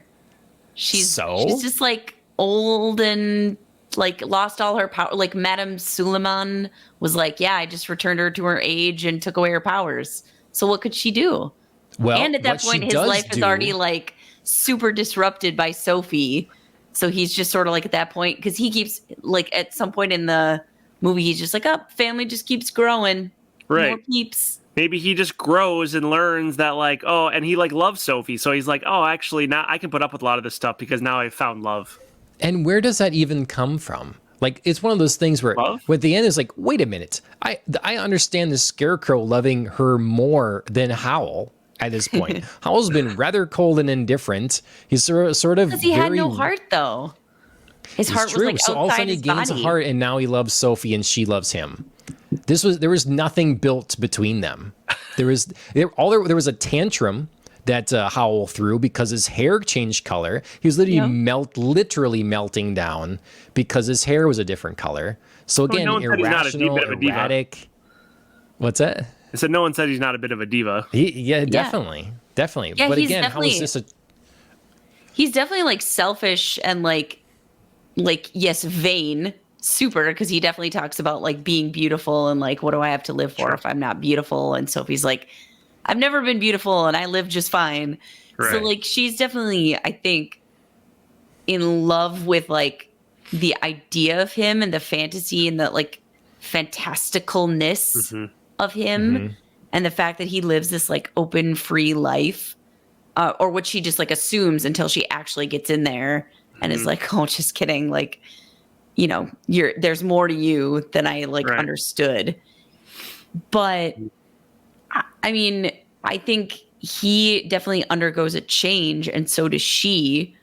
She's just like old and like lost all her power. Like Madame Suleiman was like, yeah, I just returned her to her age and took away her powers. So what could she do? Well, and at that point, his life is already like super disrupted by Sophie. So he's just sort of like at that point, because he keeps like at some point in the movie, he's just like, family just keeps growing. Right. More peeps. Maybe he just grows and learns that like, and he like loves Sophie. So he's like, actually now I can put up with a lot of this stuff because now I've found love. And where does that even come from? Like, it's one of those things where at the end is like, wait a minute. I understand the Scarecrow loving her more than Howl at this point. Howl's been rather cold and indifferent. He's sort of because he had no heart, though. His heart was like so all of a sudden he gains a heart, and now he loves Sophie, and she loves him. There was nothing built between them. There was a tantrum that Howl threw because his hair changed color. He was literally melting down because his hair was a different color. So again, irrational, erratic. What's that? I said no one said he's not a bit of a diva. Definitely. Yeah, but again, how is this He's definitely like selfish and like like, yes, vain, super, because he definitely talks about like being beautiful and like, what do I have to live for if I'm not beautiful? And Sophie's like, I've never been beautiful and I live just fine. Right. So like, she's definitely, I think, in love with like the idea of him and the fantasy and the like fantasticalness of him, and the fact that he lives this like open, free life, or what she just like assumes until she actually gets in there and is like, oh, just kidding. Like, you know, there's more to you than I like understood. But I mean, I think he definitely undergoes a change, and so does she.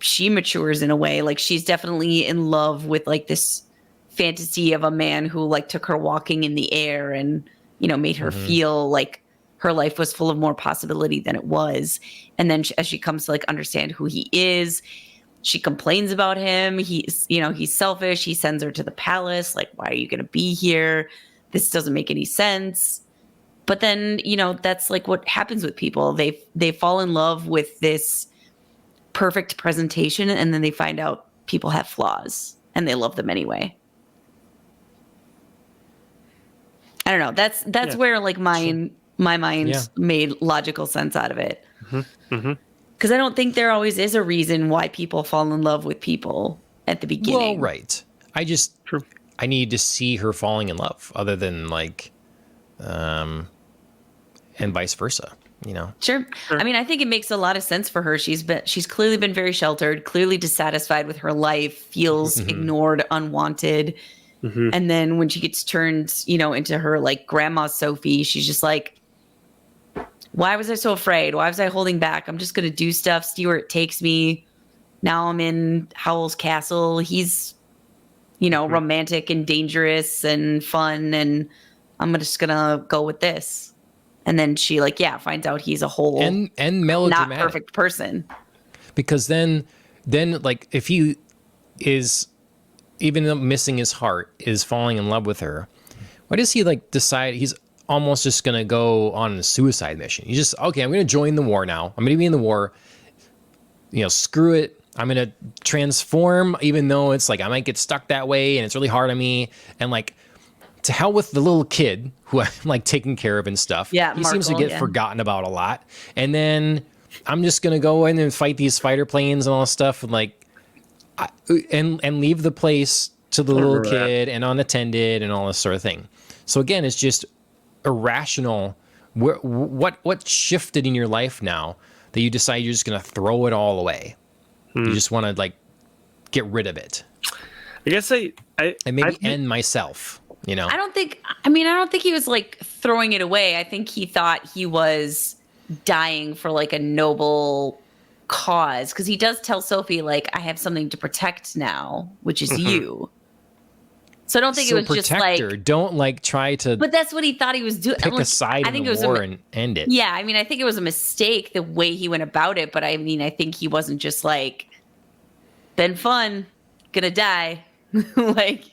She matures in a way. Like, she's definitely in love with like this fantasy of a man who like took her walking in the air and, you know, made her feel like her life was full of more possibility than it was. And then as she comes to like understand who he is, she complains about him. He's, you know, he's selfish. He sends her to the palace. Like, why are you going to be here? This doesn't make any sense. But then, you know, that's like what happens with people. They fall in love with this perfect presentation, and then they find out people have flaws and they love them anyway. I don't know. That's where like my mind made logical sense out of it. Because I don't think there always is a reason why people fall in love with people at the beginning. Well, right. I need to see her falling in love, other than like, and vice versa. You know. Sure. I mean, I think it makes a lot of sense for her. She's clearly been very sheltered, clearly dissatisfied with her life, feels ignored, unwanted. And then when she gets turned, you know, into her like grandma Sophie, she's just like, why was I so afraid? Why was I holding back? I'm just going to do stuff, see where it takes me. Now I'm in Howl's castle. He's, you know, romantic and dangerous and fun, and I'm just going to go with this. And then she like, finds out he's a whole and melodramatic, not perfect person. Because then like, if he is, even though missing his heart, is falling in love with her, why does he like decide he's almost just gonna go on a suicide mission? He's just, okay, I'm gonna join the war now. I'm gonna be in the war. You know, screw it. I'm gonna transform, even though it's like I might get stuck that way and it's really hard on me. And like, to hell with the little kid who I'm like taking care of and stuff. Yeah, he seems to get forgotten about a lot. And then I'm just gonna go in and fight these fighter planes and all this stuff, and like, and leave the place to the little kid and unattended and all this sort of thing. So again, it's just irrational. What shifted in your life now that you decide you're just gonna throw it all away? You just want to like get rid of it. I guess and maybe end myself. You know, I don't think he was like throwing it away. I think he thought he was dying for like a noble cause, because he does tell Sophie like, I have something to protect now, which is you. So I don't think it was just like, don't like try to. But that's what he thought he was doing. Pick a side in the war and end it. Yeah, I mean, I think it was a mistake the way he went about it. But I mean, I think he wasn't just like, been fun, gonna die, like,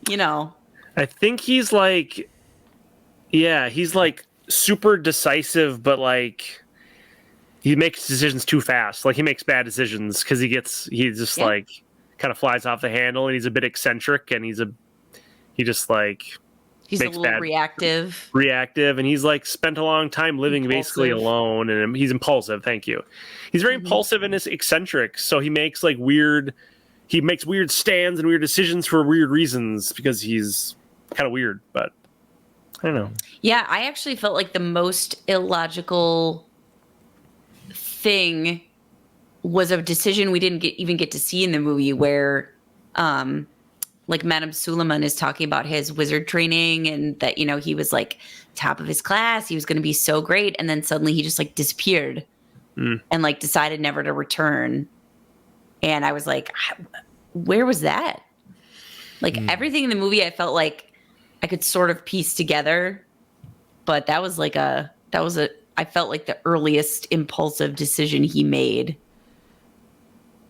you know. I think he's like, he's like super decisive, but like he makes decisions too fast. Like he makes bad decisions because he just like kind of flies off the handle, and he's a bit eccentric, and he's a little reactive, and he's like spent a long time living basically alone, and he's impulsive. Thank you. He's very impulsive and is eccentric, so he makes like weird stands and weird decisions for weird reasons because he's kind of weird. But I don't know. Yeah, I actually felt like the most illogical thing was a decision we didn't even get to see in the movie, where like Madame Suleiman is talking about his wizard training, and that, you know, he was like top of his class, he was going to be so great, and then suddenly he just like disappeared and like decided never to return. And I was like, where was that? Like everything in the movie I felt like I could sort of piece together, but that was I felt like the earliest impulsive decision he made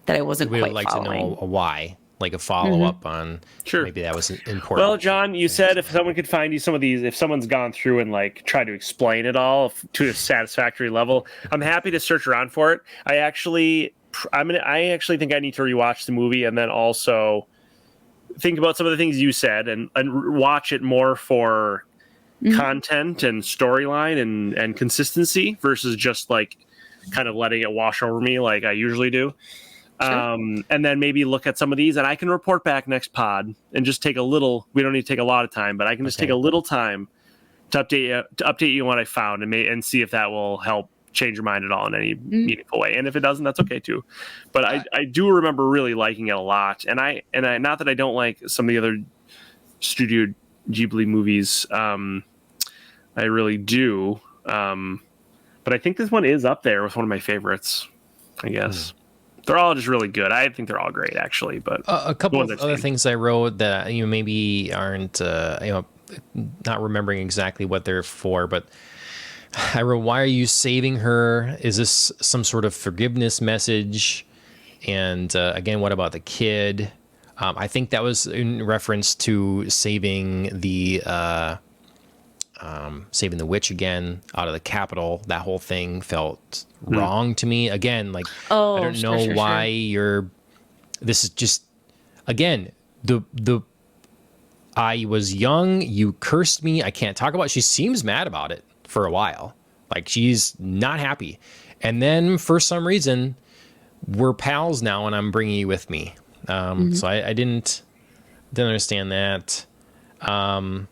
that I wasn't quite following. We would like to know a why, like a follow-up on maybe that was important. Well, John, you said if someone could find you some of these, if someone's gone through and like tried to explain it all to a satisfactory level, I'm happy to search around for it. I actually I actually think I need to rewatch the movie and then also think about some of the things you said and watch it more for content and storyline and consistency versus just like kind of letting it wash over me like I usually do. Sure. And then maybe look at some of these and I can report back next pod and just take a little, we don't need to take a lot of time, but I can just take a little time to update you on what I found and see if that will help change your mind at all in any meaningful way. And if it doesn't, that's okay too. But I do remember really liking it a lot. And I not that I don't like some of the other Studio Ghibli movies. I really do. But I think this one is up there with one of my favorites, I guess. They're all just really good. I think they're all great, actually. But a couple of other things I wrote that maybe aren't not remembering exactly what they're for, but I wrote, "Why are you saving her? Is this some sort of forgiveness message?" And again, what about the kid? I think that was in reference to saving the witch again out of the capital. That whole thing felt wrong to me. Again, like I don't know why you're. This is just again I was young. You cursed me. I can't talk about it. She seems mad about it for a while. Like she's not happy, and then for some reason we're pals now, and I'm bringing you with me. So I didn't understand that. I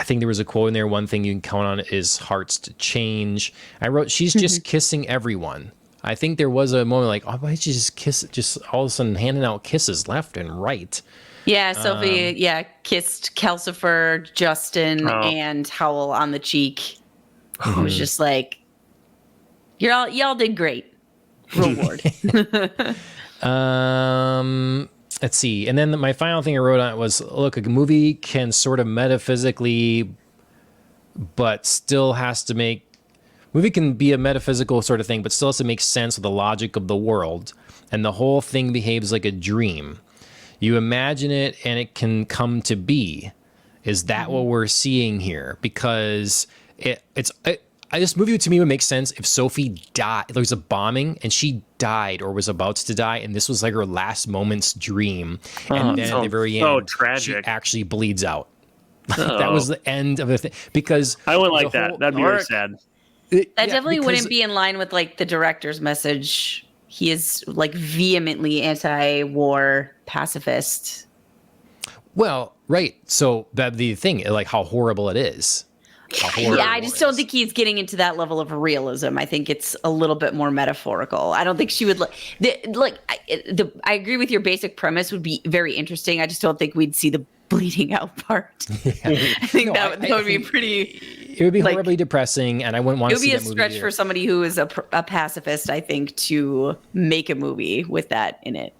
think there was a quote in there. One thing you can count on is hearts to change. I wrote, she's just kissing everyone. I think there was a moment like, oh, why did you just kiss? Just all of a sudden handing out kisses left and right. Yeah, Sophie, kissed Calcifer, Justin, and Howl on the cheek. It was just like, y'all did great. Reward. Let's see. And then my final thing I wrote on it was, look, a movie can sort of metaphysically, but still has to movie can be a metaphysical sort of thing, but still has to make sense of the logic of the world. And the whole thing behaves like a dream. You imagine it and it can come to be. Is that what we're seeing here? Because this movie to me would make sense if Sophie died. There was a bombing and she died or was about to die, and this was like her last moment's dream. And then at the very end, she actually bleeds out. That was the end of the thing. Because I wouldn't like that. That'd be very sad. That definitely wouldn't be in line with like the director's message. He is like vehemently anti-war pacifist. Well, right. So that'd be the thing, like how horrible it is. Yeah, I just don't think he's getting into that level of realism. I think it's a little bit more metaphorical. I don't think she would I agree with your basic premise would be very interesting. I just don't think we'd see the bleeding out part. Yeah. I think that would be pretty. It would be horribly depressing, and I wouldn't want to see that movie. It would be a stretch for somebody who is a pacifist, I think, to make a movie with that in it.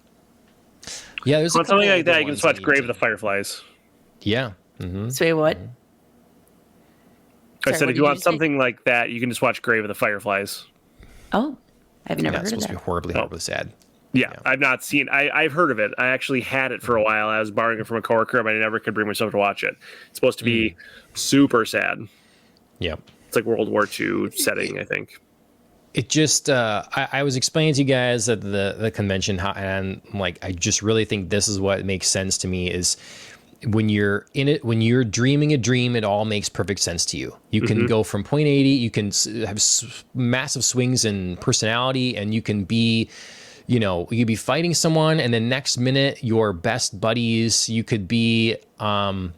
Yeah, there's something like that. You can just watch Grave of the Fireflies. Yeah. Say what? I said if you want something like that, you can just watch Grave of the Fireflies. Oh, I've never heard of that. It's supposed to be horribly sad. Yeah, I've not seen. I've heard of it. I actually had it for a while. I was borrowing it from a coworker, but I never could bring myself to watch it. It's supposed to be super sad. Yeah, it's like World War II setting, I think. It just I was explaining to you guys at the convention, and like I just really think this is what makes sense to me is when you're in it, when you're dreaming a dream, it all makes perfect sense to you. You can go from point A to you can have massive swings in personality, and you can be. You could be fighting someone, and the next minute you're best buddies. You could be, in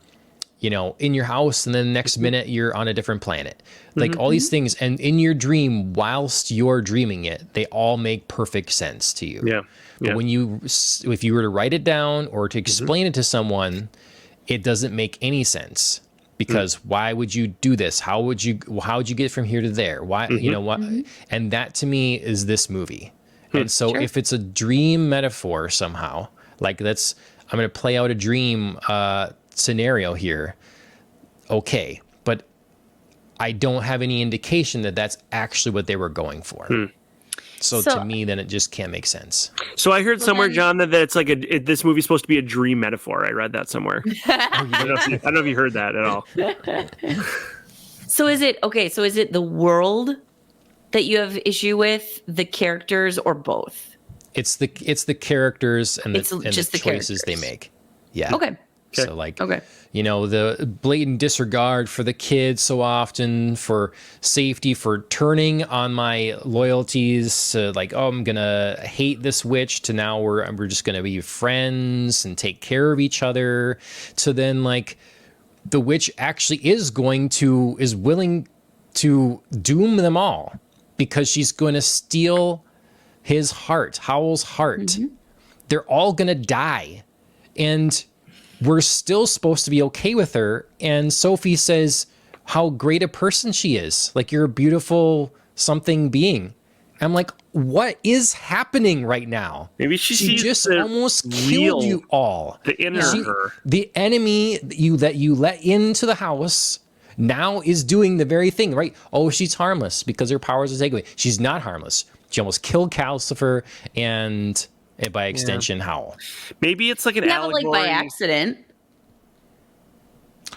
your house, and then the next minute you're on a different planet. Like all these things, and in your dream, whilst you're dreaming it, they all make perfect sense to you. Yeah. But if you were to write it down or to explain it to someone, it doesn't make any sense. Because why would you do this? How would you get from here to there? Why, what? And that to me is this movie. And so if it's a dream metaphor somehow, like I'm going to play out a dream scenario here. Okay. But I don't have any indication that that's actually what they were going for. So to me, then it just can't make sense. So I heard somewhere, John, that it's like this movie's supposed to be a dream metaphor. I read that somewhere. I don't know if you heard that at all. So is it the world that you have issue with, the characters, or both? It's the characters and the just the choices they characters. make. Yeah. Okay. So like, Okay. you know, the blatant disregard for the kids so often, for safety, for turning on my loyalties to like, oh, I'm gonna hate this witch, to now we're just gonna be friends and take care of each other, to then like the witch actually is willing to doom them all because she's going to steal his heart, Howl's heart. Mm-hmm. They're all going to die. And we're still supposed to be okay with her. And Sophie says how great a person she is. Like, you're a beautiful something being. I'm like, what is happening right now? Maybe she just almost killed you all. The inner her. The enemy that you let into the house now is doing the very thing, right? Oh, she's harmless because her powers are taken away. She's not harmless. She almost killed Calcifer and by extension, Howl. Maybe it's like an allegory. Like by accident.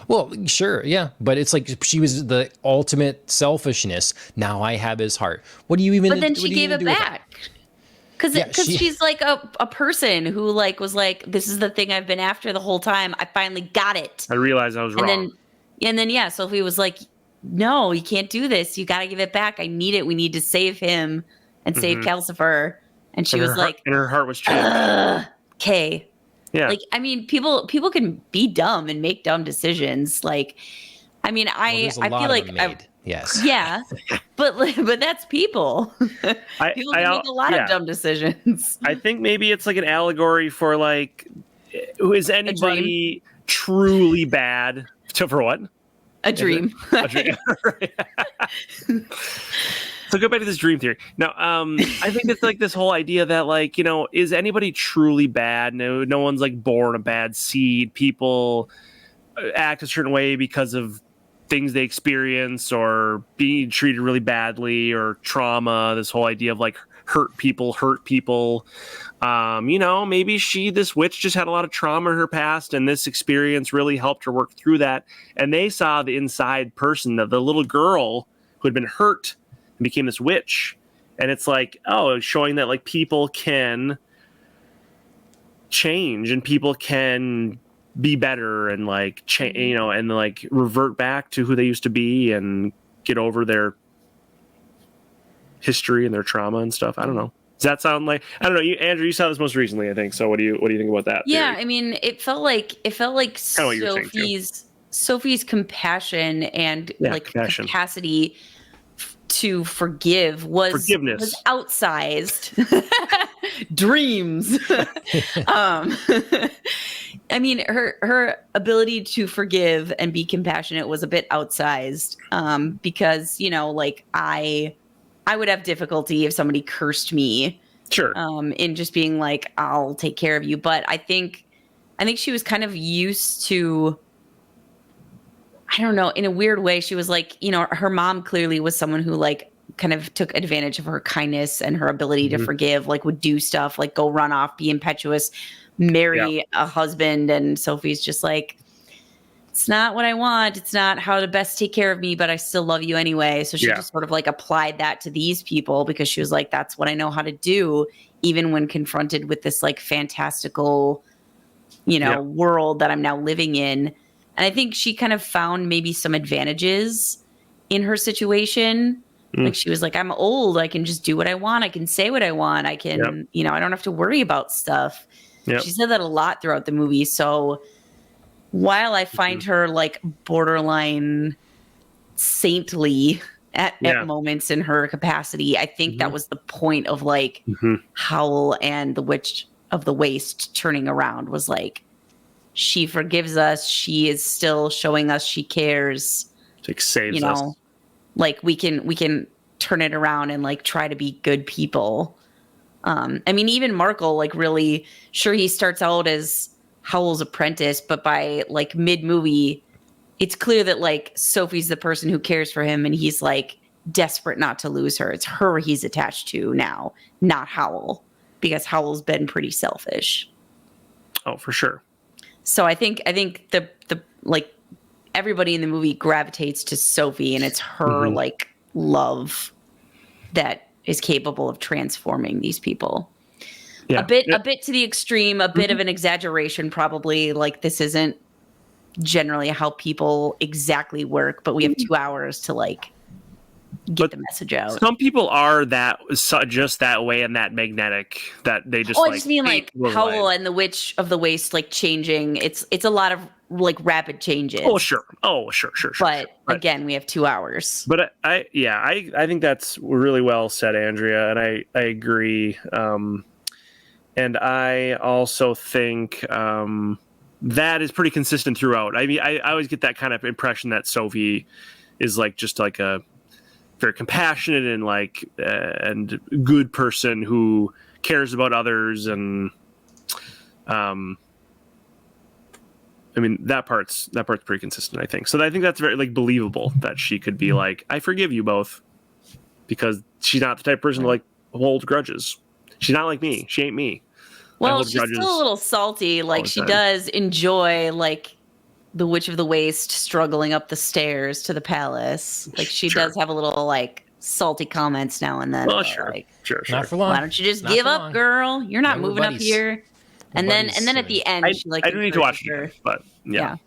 Well, sure, yeah, but it's like she was the ultimate selfishness. Now I have his heart. What do you even? But then she gave it back because she's like a person who like was like, this is the thing I've been after the whole time. I finally got it. I realized I was wrong. And then Sophie was like, no, you can't do this. You got to give it back. I need it. We need to save him and save Calcifer. And she was like, and her heart was changed. Okay. Yeah. Like, I mean, people can be dumb and make dumb decisions. Like, I mean, I feel like yes. Yeah. but that's people. People can make a lot of dumb decisions. I think maybe it's like an allegory for like, is anybody truly bad? For what? A dream. A dream. So go back to this dream theory. Now, I think it's like this whole idea that like, you know, is anybody truly bad? No one's like born a bad seed. People act a certain way because of things they experience or being treated really badly or trauma. This whole idea of like hurt people. You know, maybe this witch just had a lot of trauma in her past, and this experience really helped her work through that. And they saw the inside person, the little girl who had been hurt and became this witch. And it's like, oh, showing that like people can change and people can be better and like change, you know, and like revert back to who they used to be and get over their history and their trauma and stuff. I don't know. Does that sound like, I don't know, Andrew, you saw this most recently, I think. So what do you think about that? Yeah, theory? I mean, it felt like Sophie's compassion and capacity to forgive was outsized. Dreams. I mean, her ability to forgive and be compassionate was a bit outsized, because, you know, like I would have difficulty if somebody cursed me. Sure. In just being like, I'll take care of you. But I think she was kind of used to, I don't know, in a weird way, she was like, you know, her mom clearly was someone who like kind of took advantage of her kindness and her ability to forgive, like would do stuff like go run off, be impetuous, marry a husband. And Sophie's just like, it's not what I want. It's not how to best take care of me, but I still love you anyway. So she just sort of like applied that to these people because she was like, that's what I know how to do, even when confronted with this like fantastical, you know, world that I'm now living in. And I think she kind of found maybe some advantages in her situation. Like she was like, I'm old. I can just do what I want. I can say what I want. I can, you know, I don't have to worry about stuff. She said that a lot throughout the movie. So while I find her like borderline saintly at moments in her capacity, I think that was the point of like Howl and the Witch of the Waste turning around, was like, she forgives us. She is still showing us she cares. Like saves you know, us. Like we can turn it around and like try to be good people. I mean, even Markle, like really, sure, he starts out as Howl's apprentice, but by like mid-movie, it's clear that like Sophie's the person who cares for him and he's like desperate not to lose her. It's her he's attached to now, not Howl, because Howl's been pretty selfish. Oh, for sure. So I think the like everybody in the movie gravitates to Sophie, and it's her like love. that is capable of transforming these people. Yeah. A bit to the extreme, a bit of an exaggeration, probably. Like, this isn't generally how people exactly work, but we have 2 hours to like get the message out. Some people are just that way and that magnetic that they just. I just mean like Howl and the Witch of the Waste, like changing. It's a lot of like rapid changes. Sure. But again, we have 2 hours. But I think that's really well said, Andrea, and I agree. And I also think that is pretty consistent throughout. I mean, I always get that kind of impression that Sophie is like just like a very compassionate and like and good person who cares about others, and I mean that part's pretty consistent, I think. So I think that's very like believable that she could be like, I forgive you both, because she's not the type of person to like hold grudges. She's not like me. She ain't me. Well, she's still a little salty. Like, she does enjoy like the Witch of the Waste struggling up the stairs to the palace. Like, she does have a little like salty comments now and then. Oh, sure. Like, sure. Not for long. Why don't you just give up, girl? You're not moving up here. And then at the end, she like, I do need to watch it, but yeah.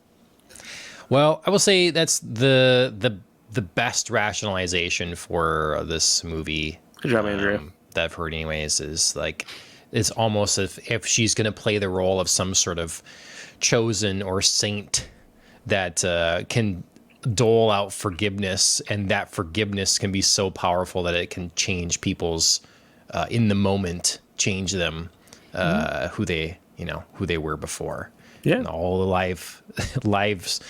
Well, I will say that's the best rationalization for this movie. Good job, Andrea. That I've heard anyways, is like, it's almost if she's going to play the role of some sort of chosen or saint that can dole out forgiveness, and that forgiveness can be so powerful that it can change people's in the moment, change them who they were before. Yeah, and all the lives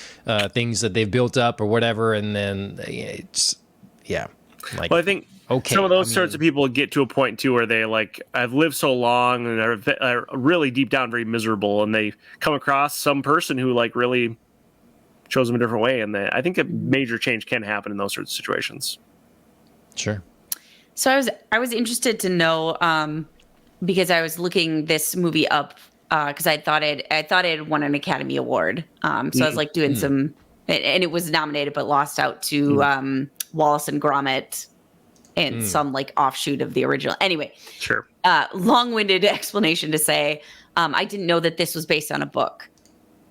things that they've built up or whatever, and then it's like, well, I think some of those sorts of people get to a point too where they like, I've lived so long and are really deep down very miserable, and they come across some person who like really shows them a different way, and I think a major change can happen in those sorts of situations. Sure. So I was interested to know because I was looking this movie up because I thought it had won an Academy Award. So I was like doing some, and it was nominated but lost out to Wallace and Gromit and some like offshoot of the original. Anyway, sure. Long-winded explanation to say, I didn't know that this was based on a book.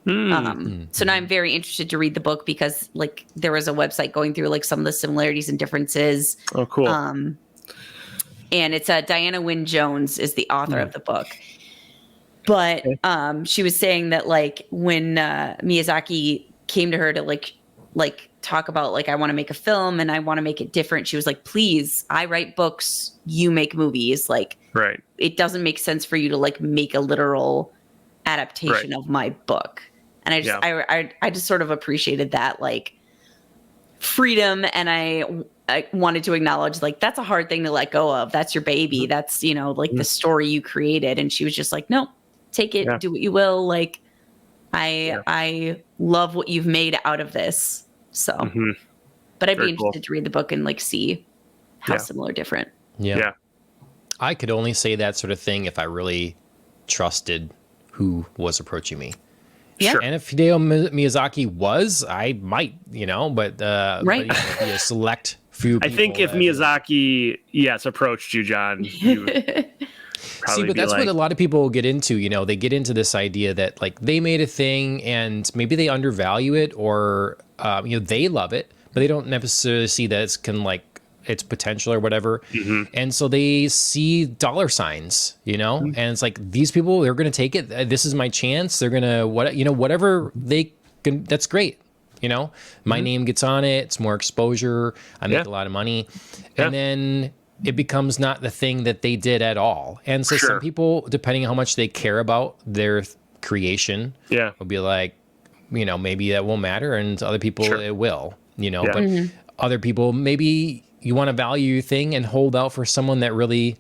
So now I'm very interested to read the book, because like there was a website going through like some of the similarities and differences. Oh, cool. And it's Diana Wynne Jones is the author of the book. But she was saying that like when Miyazaki came to her to like talk about like, I want to make a film and I want to make it different, she was like, please, I write books, you make movies. Like, right. It doesn't make sense for you to like make a literal adaptation of my book. And I just sort of appreciated that like freedom, and I wanted to acknowledge like that's a hard thing to let go of. That's your baby. That's, like the story you created. And she was just like, no, take it, do what you will. Like I love what you've made out of this. So, but I'd be interested to read the book and like see how similar, different. Yeah. I could only say that sort of thing if I really trusted who was approaching me. Yeah. Sure. And if Hideo Miyazaki was, I might, but right. But, be a select few people. I think if Miyazaki, approached you, John, you see, but that's what a lot of people get into. They get into this idea that like they made a thing and maybe they undervalue it, or they love it, but they don't necessarily see that it's its potential or whatever. And so they see dollar signs, and it's like, these people, they're going to take it. This is my chance. They're going to, whatever they can, that's great. My name gets on it. It's more exposure. I make a lot of money. And then it becomes not the thing that they did at all. And so some people, depending on how much they care about their creation, will be like, maybe that won't matter. And other people, it will, but other people, maybe you want to value your thing and hold out for someone that really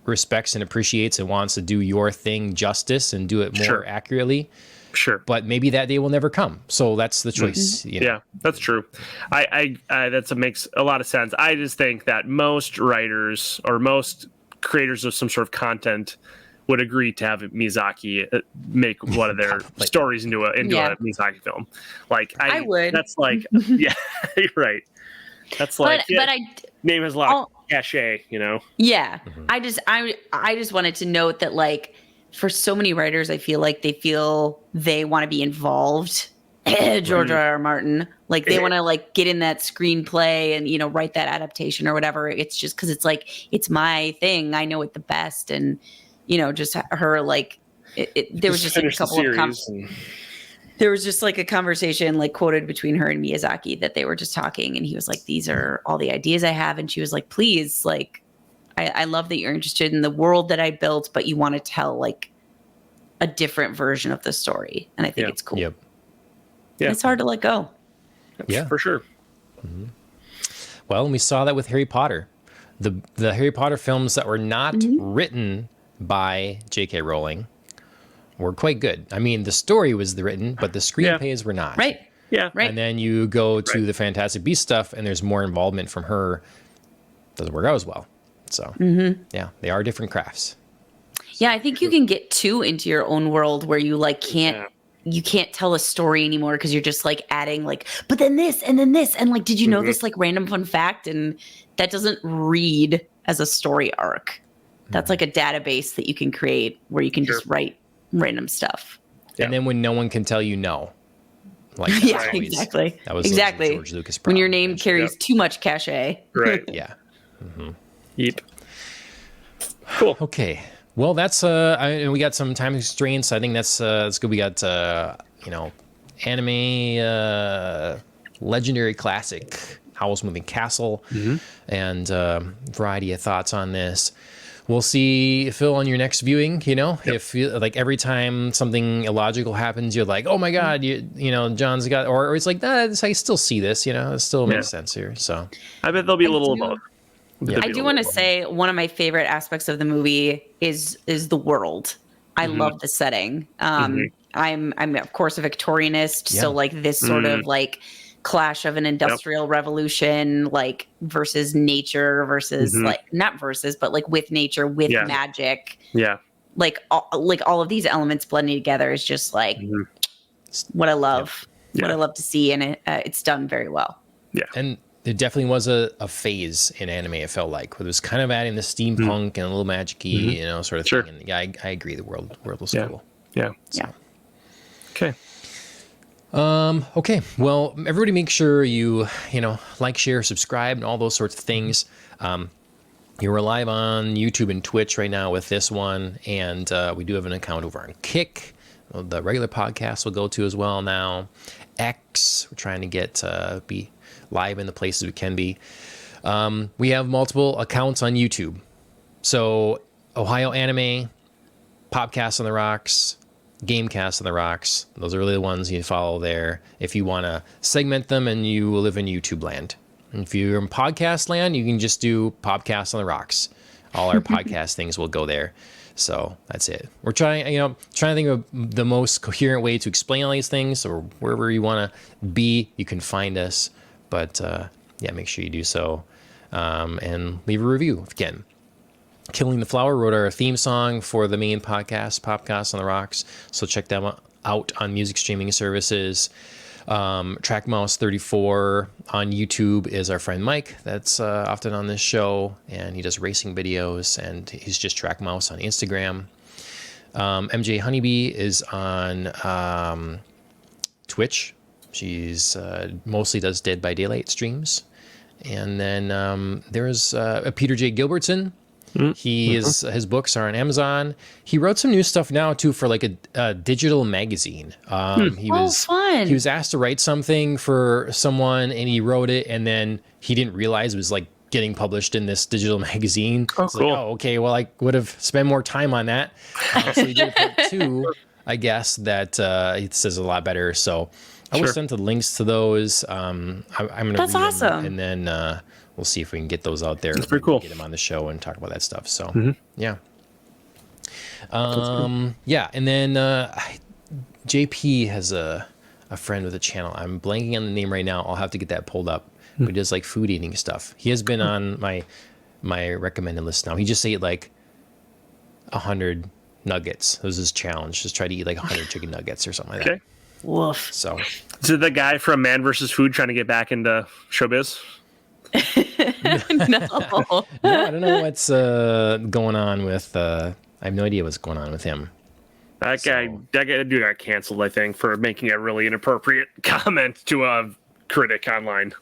respects and appreciates and wants to do your thing justice and do it more accurately. Sure. But maybe that day will never come. So that's the choice. Yeah, that's true. I that makes a lot of sense. I just think that most writers or most creators of some sort of content would agree to have Miyazaki make one of their stories into a Miyazaki film. Like I would. That's like, you're right. That's like, but I name has a lot cachet, you know. Yeah. I just wanted to note that, like, for so many writers, I feel like they want to be involved. George R.R. Martin, like, they want to, like, get in that screenplay and, you know, write that adaptation or whatever. It's just because it's like, it's my thing. I know it the best. And, you know, just her, like, there was just like a couple of there was just like a conversation, like, quoted between her and Miyazaki, that they were just talking, and he was like, these are all the ideas I have. And she was like, please, like, I love that you're interested in the world that I built, but you want to tell, like, a different version of the story. And I think it's cool. Yep. Yeah. It's hard to let go. Yeah, for sure. Well, we saw that with Harry Potter. The Harry Potter films that were not written by J.K. Rowling were quite good. I mean, the story was written, but the screenplays were not. Right. Yeah. Right. And then you go to the Fantastic Beasts stuff, and there's more involvement from her. Doesn't work out as well. So, yeah, they are different crafts. Yeah, I think you can get too into your own world where you, like, you can't tell a story anymore because you're just, like, adding, like, but then this and then this, and, like, did you know this, like, random fun fact? And that doesn't read as a story arc. That's like a database that you can create where you can just write random stuff. Yeah. And then when no one can tell you no. Like, exactly. That was exactly. George Lucas' problem. When your name carries too much cachet. Right. Yeah. Yep. Cool. Okay. Well, that's we got some time constraints. I think that's good. We got anime legendary classic Howl's Moving Castle, and variety of thoughts on this. We'll see, Phil, on your next viewing. You know, if you, like, every time something illogical happens, you're like, oh my god, you know, John's got, or it's like, I still see this. You know, it still makes sense here. So I bet there'll be a little of both. I do want to say one of my favorite aspects of the movie is the world. I love the setting. I'm of course a Victorianist, so, like, this sort of, like, clash of an industrial revolution, like, versus nature versus like, not versus, but, like, with nature, with magic. Yeah. Like all of these elements blending together is just, like, what I love. What I love to see, and it's done very well. Yeah. And there definitely was a phase in anime, it felt like, where it was kind of adding the steampunk and a little magic-y, you know, sort of thing. And yeah, I agree. The world was cool. Yeah. So. Okay. Okay. Well, everybody make sure you like, share, subscribe, and all those sorts of things. You're live on YouTube and Twitch right now with this one, and we do have an account over on Kick. The regular podcast will go to as well now. X, we're trying to get be live in the places we can be. We have multiple accounts on YouTube. So Ohayou Anime, Popcast on the Rocks, Gamecast on the Rocks. Those are really the ones you follow there if you want to segment them and you live in YouTube land. And if you're in podcast land, you can just do Popcast on the Rocks. All our podcast things will go there. So that's it. We're trying to think of the most coherent way to explain all these things, or wherever you want to be, you can find us. But make sure you do so, and leave a review if you can. Killing the Flower wrote our theme song for the main podcast, Popcast on the Rocks. So check them out on music streaming services. TrackMouse34 on YouTube is our friend Mike. That's often on this show, and he does racing videos, and he's just TrackMouse on Instagram. MJ Honeybee is on Twitch. She's mostly does Dead by Daylight streams. And then there's Peter J. Gilbertson. His books are on Amazon. He wrote some new stuff now too for like a digital magazine. He was asked to write something for someone, and he wrote it, and then he didn't realize it was like getting published in this digital magazine. Oh, cool. Like, okay, well, I would have spent more time on that. So he did part 2, I guess, that it says a lot better. So I will send the links to those. I'm going to read them, and then we'll see if we can get those out there. That's pretty cool. Get them on the show and talk about that stuff. So, yeah. And then JP has a friend with a channel. I'm blanking on the name right now. I'll have to get that pulled up. But he does like food eating stuff. He has been on my recommended list now. He just ate like 100 nuggets. That was his challenge. Just try to eat like 100 chicken nuggets or something like that. Woof. So is it the guy from Man vs. Food trying to get back into showbiz? No. No, I don't know what's going on with. I have no idea what's going on with him. That dude got canceled, I think, for making a really inappropriate comment to a critic online.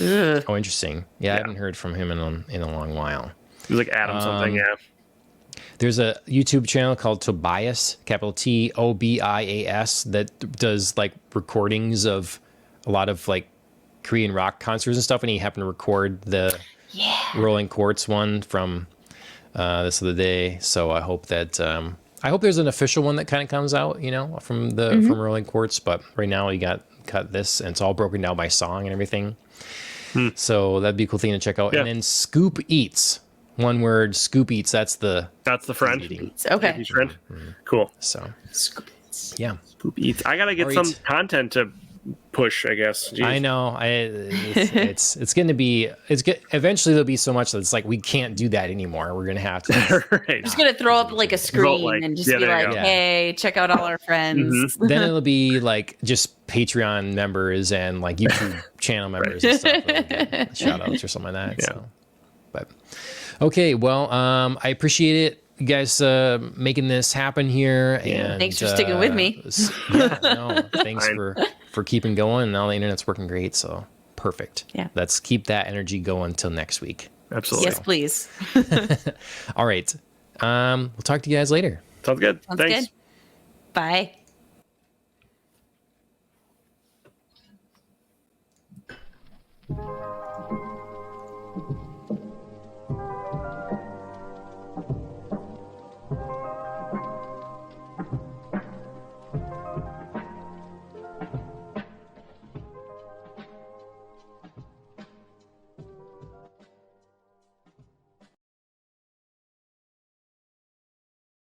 Ugh. Oh, interesting. Yeah, I haven't heard from him in a long while. He was like Adam something, yeah. There's a YouTube channel called Tobias, capital Tobias, that does like recordings of a lot of like Korean rock concerts and stuff, and he happened to record the Rolling Quartz one from this other day. So I hope that I hope there's an official one that kind of comes out, you know, from from Rolling Quartz. But right now you got this, and it's all broken down by song and everything. So that'd be a cool thing to check out. Yeah. And then Scoop Eats, one word, Scoop Eats. That's the friend. eating. Okay. His friend. Cool. So yeah. Poop eats. I gotta get All right. some content to push, I guess. Jeez. I know. It's going to be. It's good. Eventually, there'll be so much that it's like we can't do that anymore. We're going to have to. Right. Just gonna throw up like a screen like- and just yeah, be there you like, go. "Hey, check out all our friends." Then it'll be like just Patreon members and like YouTube channel members and stuff. That'll get shout outs or something like that. Yeah. So, but okay. Well, I appreciate it. You guys making this happen here, and Thanks for sticking with me. Thanks for keeping going. Now the internet's working great, so perfect. Yeah. Let's keep that energy going until next week. Absolutely. Yes, please. All right. We'll talk to you guys later. Sounds good. Sounds Thanks. good. Bye.